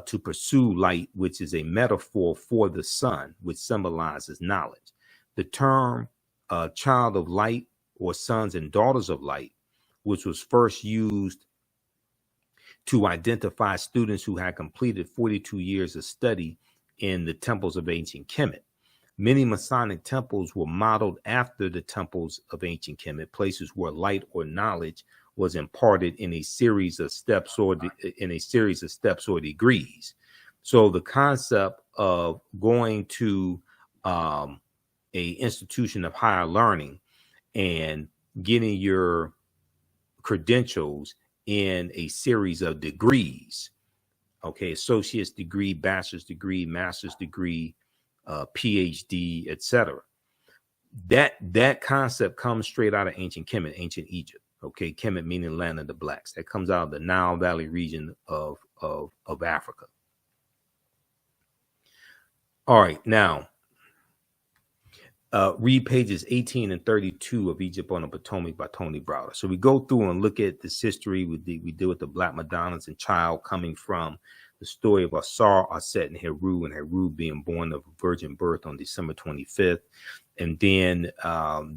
to pursue light, which is a metaphor for the sun, which symbolizes knowledge. The term child of light or sons and daughters of light, which was first used to identify students who had completed 42 years of study in the temples of ancient Kemet. Many Masonic temples were modeled after the temples of ancient Kemet, places where light or knowledge was imparted in a series of steps or degrees. So the concept of going to a institution of higher learning and getting your credentials in a series of degrees, okay, associate's degree, bachelor's degree, master's degree, PhD, etc. That concept comes straight out of ancient Kemet, ancient Egypt. Okay, Kemet meaning land of the blacks. That comes out of the Nile Valley region of Africa. All right, now read pages 18 and 32 of Egypt on the Potomac by Tony Browder. So we go through and look at this history. We deal with the Black Madonnas and child coming from the story of Asar, Aset, and Heru being born of a virgin birth on December 25th. And then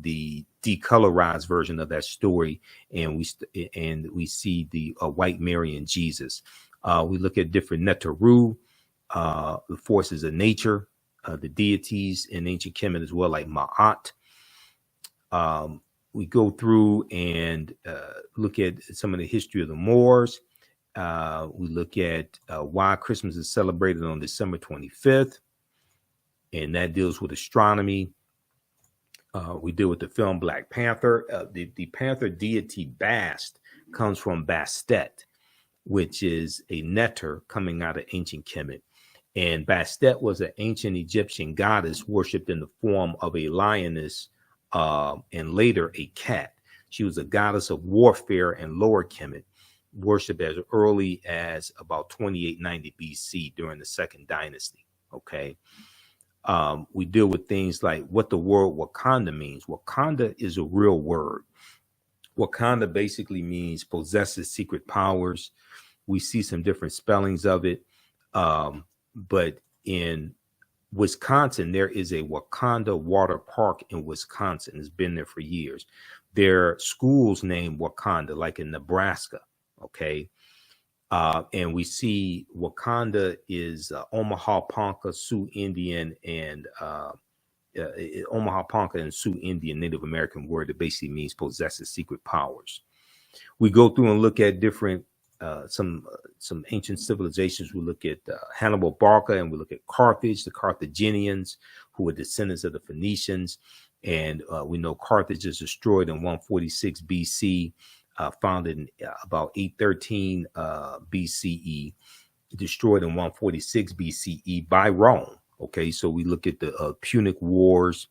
the decolorized version of that story, and we see the white Mary and Jesus. We look at different Neteru, the forces of nature, the deities in ancient Kemet as well, like Ma'at. We go through and look at some of the history of the Moors. We look at why Christmas is celebrated on December 25th, and that deals with astronomy. We deal with the film Black Panther. The Panther deity Bast comes from Bastet, which is a neter coming out of ancient Kemet. And Bastet was an ancient Egyptian goddess worshipped in the form of a lioness and later a cat. She was a goddess of warfare in Lower Kemet, worshipped as early as about 2890 BC during the Second Dynasty. Okay. We deal with things like what the word Wakanda means. Wakanda is a real word. Wakanda basically means possesses secret powers. We see some different spellings of it. But in Wisconsin, there is a Wakanda Water Park in Wisconsin. It's been there for years. There are schools named Wakanda, like in Nebraska. Okay. And we see Wakanda is Omaha Ponca, Sioux Indian, and Omaha Ponca and Sioux Indian Native American word that basically means possesses secret powers. We go through and look at different some ancient civilizations. We look at Hannibal Barca, and we look at Carthage, the Carthaginians, who were descendants of the Phoenicians. And we know Carthage is destroyed in 146 BC. Founded in about 813 BCE, destroyed in 146 BCE by Rome. Okay, so we look at the Punic Wars.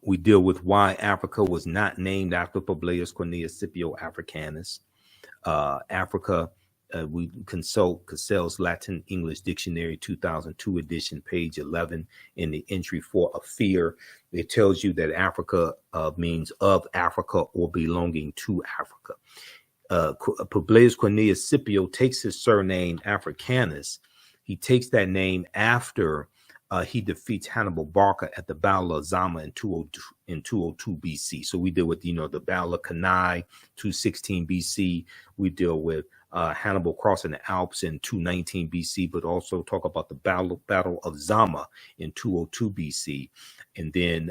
We deal with why Africa was not named after Publius Cornelius Scipio Africanus. Africa we consult Cassell's Latin English Dictionary 2002 edition, page 11, in the entry for a fear. It tells you that Africa means of Africa or belonging to Africa. Publius Cornelius Scipio takes his surname Africanus. He takes that name after he defeats Hannibal Barca at the Battle of Zama in 202 BC. So we deal with, the Battle of Cannae, 216 BC. We deal with Hannibal crossing the Alps in 219 BC, but also talk about the Battle of Zama in 202 BC. And then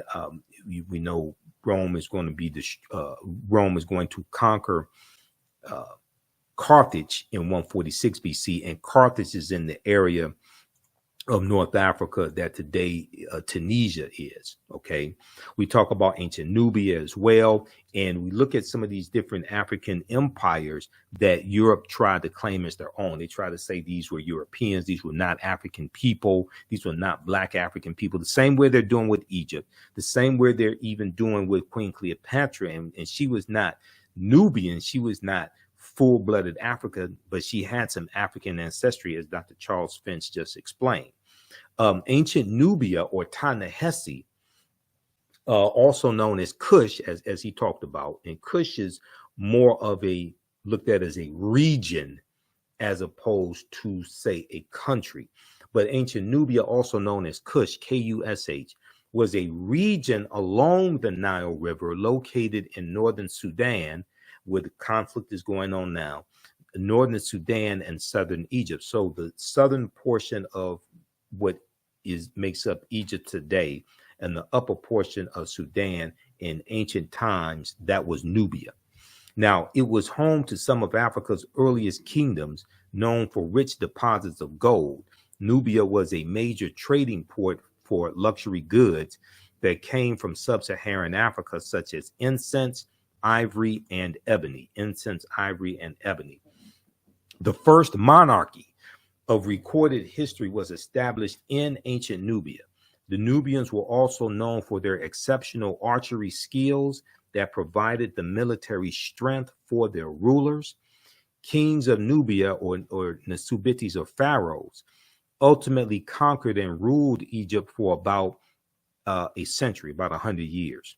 we know Rome is going to conquer Carthage in 146 BC, and Carthage is in the area of North Africa that today Tunisia is. Okay, we talk about ancient Nubia as well, and we look at some of these different African empires that Europe tried to claim as their own. They try to say these were Europeans, these were not African people, these were not Black African people. The same way they're doing with Egypt, the same way they're even doing with Queen Cleopatra, and she was not Nubian, she was not full-blooded African, but she had some African ancestry, as Dr. Charles Finch just explained. Ancient Nubia, or Ta-Nehesi, also known as Kush, as he talked about, and Kush is more of looked at as a region as opposed to, say, a country. But ancient Nubia, also known as Kush, Kush, was a region along the Nile River located in northern Sudan, where the conflict is going on now, northern Sudan and southern Egypt. So the southern portion of what makes up Egypt today, and the upper portion of Sudan in ancient times, that was Nubia. Now, it was home to some of Africa's earliest kingdoms, known for rich deposits of gold. Nubia was a major trading port for luxury goods that came from sub-Saharan Africa, such as incense, ivory, and ebony. Incense, ivory, and ebony. The first monarchy of recorded history was established in ancient Nubia. The Nubians were also known for their exceptional archery skills that provided the military strength for their rulers. Kings of Nubia, or Nasubites, or pharaohs, ultimately conquered and ruled Egypt for about a century, about 100 years.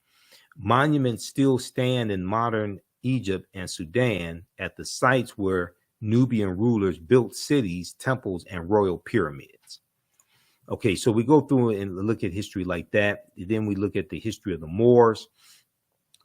Monuments still stand in modern Egypt and Sudan at the sites where Nubian rulers built cities, temples, and royal pyramids. Okay, so we go through and look at history like that. Then we look at the history of the Moors,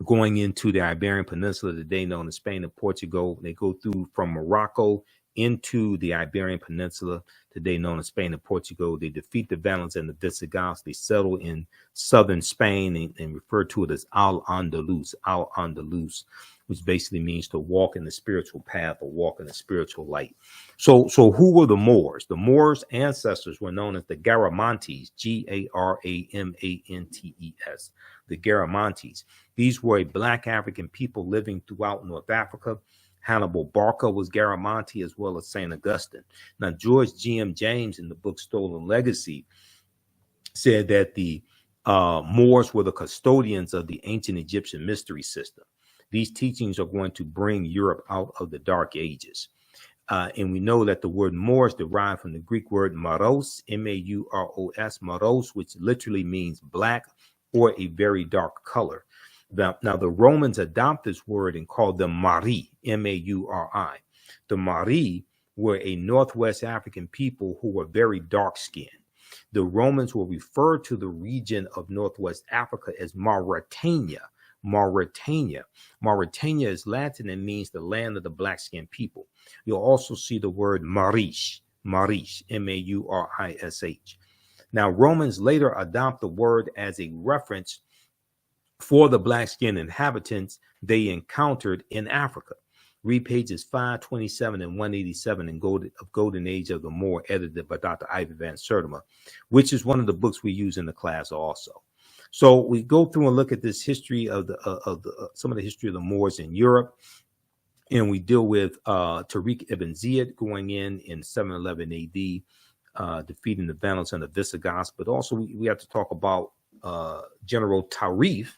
going into the Iberian Peninsula, today known as Spain and Portugal. They go through from Morocco into the Iberian Peninsula, today known as Spain and Portugal. They defeat the Vandals and the Visigoths. They settle in southern Spain and refer to it as Al-Andalus, which basically means to walk in the spiritual path or walk in the spiritual light. So who were the Moors? The Moors' ancestors were known as the Garamantes, Garamantes, the Garamantes. These were a Black African people living throughout North Africa. Hannibal Barca was Garamantes, as well as St. Augustine. Now, George G.M. James, in the book Stolen Legacy, said that the Moors were the custodians of the ancient Egyptian mystery system. These teachings are going to bring Europe out of the Dark Ages. And we know that the word Moors derived from the Greek word maros, M-A-U-R-O-S, maros, which literally means black or a very dark color. Now, the Romans adopted this word and called them Mari, M-A-U-R-I. The Mari were a Northwest African people who were very dark-skinned. The Romans will refer to the region of Northwest Africa as Mauritania. Mauritania is Latin and means the land of the black-skinned people. You'll also see the word Marish, M-A-U-R-I-S-H. Now, Romans later adopt the word as a reference for the black-skinned inhabitants they encountered in Africa. Read pages 527 and 187 in Golden Age of the Moor, edited by Dr. Ivy Van Sertima, which is one of the books we use in the class also. So we go through and look at this history of some of the history of the Moors in Europe, and we deal with Tariq ibn Ziyad going in 711 AD, defeating the Vandals and the Visigoths. But also we have to talk about General Tarif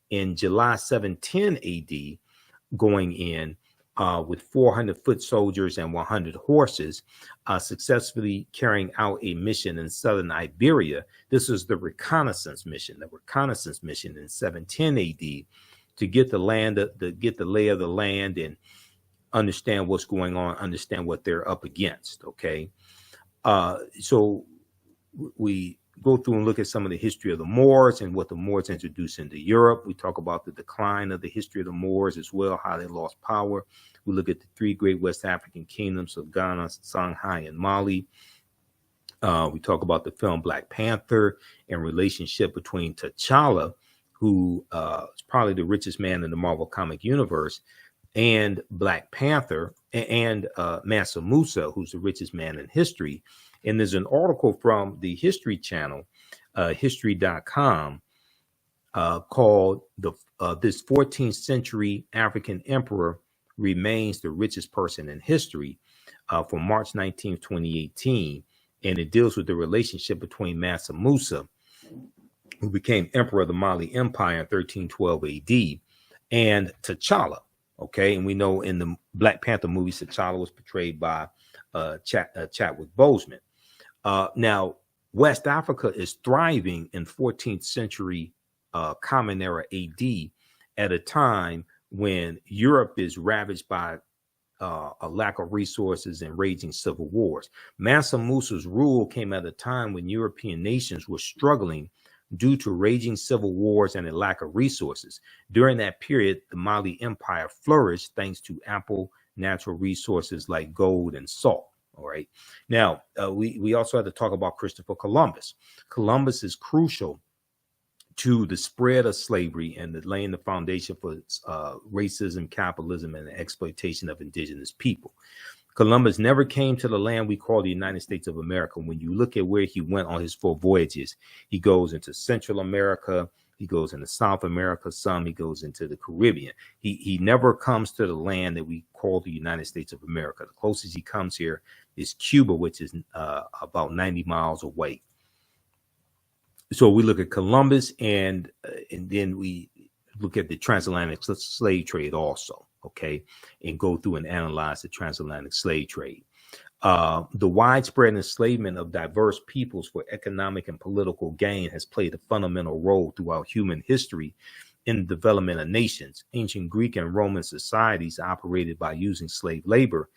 in July 710 AD going in with 400 foot soldiers and 100 horses, successfully carrying out a mission in southern Iberia. This was the reconnaissance mission in 710 AD, to get the lay of the land and understand what's going on, understand what they're up against. Okay, so we go through and look at some of the history of the Moors and what the Moors introduced into Europe. We talk about the decline of the history of the Moors as well, how they lost power. We look at the three great West African kingdoms of Ghana, Songhai, and Mali. We talk about the film Black Panther and relationship between T'Challa, who is probably the richest man in the Marvel comic universe, and Black Panther, and Mansa Musa, who's the richest man in history. And there's an article from the History Channel, history.com, called "This 14th Century African Emperor Remains the Richest Person in History," from March 19, 2018. And it deals with the relationship between Mansa Musa, who became emperor of the Mali Empire in 1312 AD, and T'Challa. Okay, and we know in the Black Panther movie, T'Challa was portrayed by Chadwick Boseman. Now, West Africa is thriving in 14th century Common Era AD, at a time when Europe is ravaged by a lack of resources and raging civil wars. Mansa Musa's rule came at a time when European nations were struggling due to raging civil wars and a lack of resources. During that period, the Mali Empire flourished thanks to ample natural resources like gold and salt. All right. Now, we also had to talk about Christopher Columbus. Columbus is crucial to the spread of slavery and laying the foundation for racism, capitalism, and the exploitation of indigenous people. Columbus never came to the land we call the United States of America. When you look at where he went on his 4 voyages, he goes into Central America, he goes into South America, he goes into the Caribbean. He never comes to the land that we call the United States of America. The closest he comes here is Cuba, which is about 90 miles away. So we look at Columbus, and then we look at the transatlantic slave trade also, okay, and go through and analyze the transatlantic slave trade. The widespread enslavement of diverse peoples for economic and political gain has played a fundamental role throughout human history in the development of nations. Ancient Greek and Roman societies operated by using slave labor,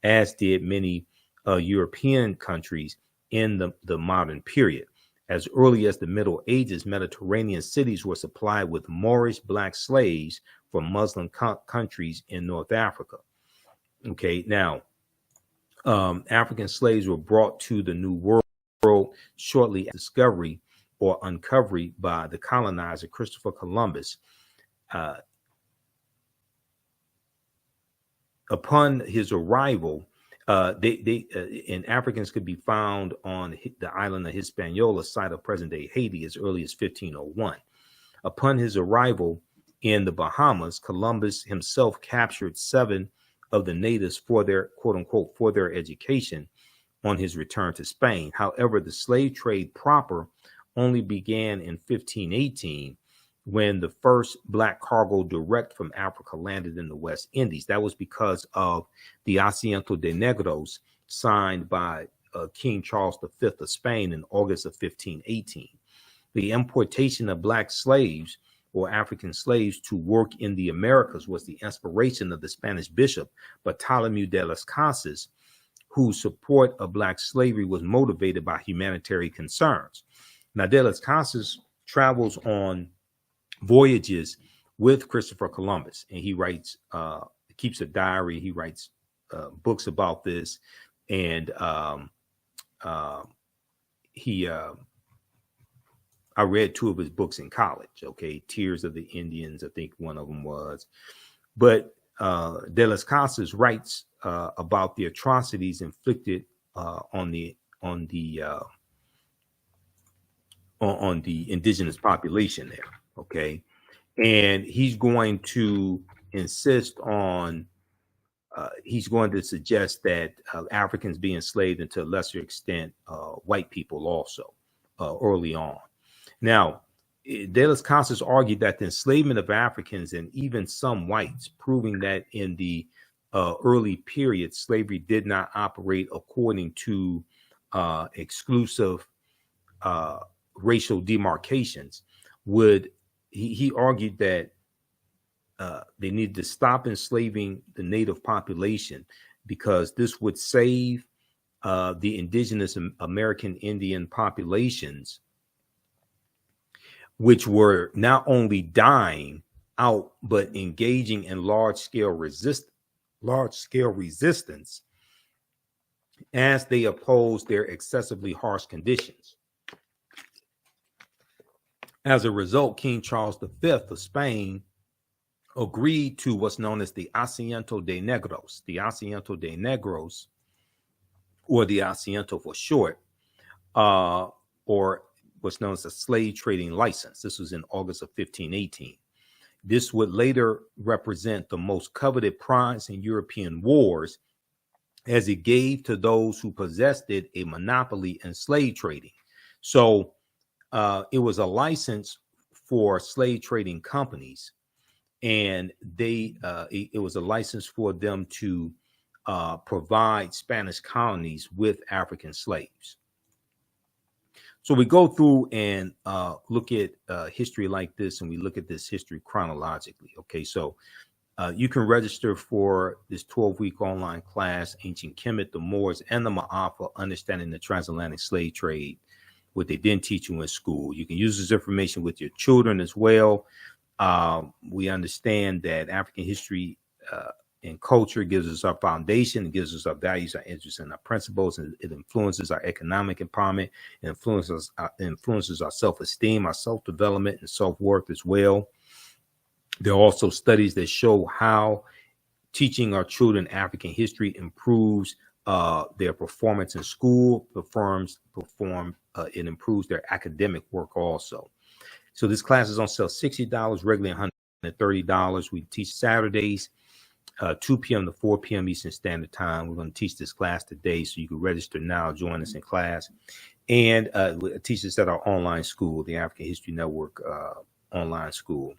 as did many European countries in the modern period. As early as the Middle Ages, Mediterranean cities were supplied with Moorish black slaves from Muslim countries in North Africa. Okay, now, African slaves were brought to the New World shortly after discovery or uncovery by the colonizer Christopher Columbus. Upon his arrival, and Africans could be found on the island of Hispaniola, site of present-day Haiti, as early as 1501. Upon his arrival in the Bahamas, Columbus himself captured 7 of the natives for their, quote unquote, for their education on his return to Spain. However, the slave trade proper only began in 1518, when the first black cargo direct from Africa landed in the West Indies. That was because of the Asiento de Negros signed by King Charles V of Spain in August of 1518. The importation of black slaves or African slaves to work in the Americas was the inspiration of the Spanish bishop Bartholomew de las Casas, whose support of black slavery was motivated by humanitarian concerns. Now, de las Casas travels on voyages with Christopher Columbus, and he writes, keeps a diary. He writes books about this, and I read 2 of his books in college. Okay, Tears of the Indians, I think one of them was. But de las Casas writes about the atrocities inflicted on the indigenous population there. Okay, and he's going to insist on, he's going to suggest that Africans be enslaved, and to a lesser extent, white people also, early on. Now, de las Casas argued that the enslavement of Africans and even some whites, proving that in the early period, slavery did not operate according to exclusive racial demarcations. He argued that they needed to stop enslaving the native population because this would save the indigenous American Indian populations, which were not only dying out but engaging in large-scale resistance as they opposed their excessively harsh conditions. As a result, King Charles V of Spain agreed to what's known as the Asiento de Negros. The Asiento de Negros, or the Asiento for short, or what's known as a slave trading license. This was in August of 1518. This would later represent the most coveted prize in European wars, as it gave to those who possessed it a monopoly in slave trading. So it was a license for slave trading companies, and it was a license for them to provide Spanish colonies with African slaves. So we go through and look at history like this, and we look at this history chronologically. Okay, so you can register for this 12-week online class, Ancient Kemet, the Moors, and the Ma'afa, Understanding the Transatlantic Slave Trade, what they didn't teach you in school. You can use this information with your children as well. We understand that African history and culture gives us our foundation, it gives us our values, our interests, and our principles, and it influences our economic empowerment, it influences our self-esteem, our self-development, and self-worth as well. There are also studies that show how teaching our children African history improves their performance in school, it improves their academic work also. So this class is on sale $60, regularly $130. We teach Saturdays, 2 p.m. to 4 p.m. Eastern Standard Time. We're going to teach this class today, so you can register now, join us in class. And we teach this at our online school, the African History Network online school.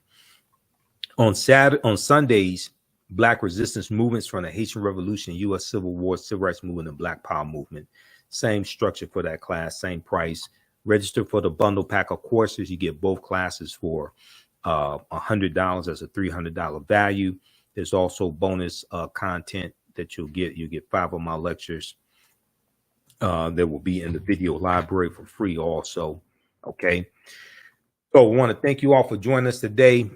On Sundays, Black resistance movements from the Haitian Revolution, U.S. Civil War, Civil Rights Movement, and Black Power Movement. Same structure for that class, same price. Register for the bundle pack of courses. You get both classes for $100 as a $300 value. There's also bonus content that you'll get. You get 5 of my lectures that will be in the video library for free also. Okay. So I want to thank you all for joining us today.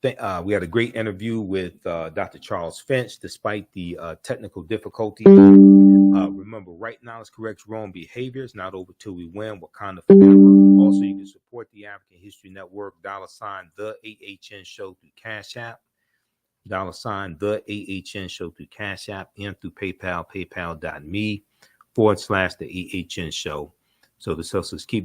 We had a great interview with Dr. Charles Finch, despite the technical difficulties. Remember, right knowledge corrects wrong behaviors, not over till we win. Wakanda forever. Also, you can support the African History Network, $the AHN Show through Cash App, $the AHN Show through Cash App, and through PayPal, paypal.me/the AHN Show. So this helps us keep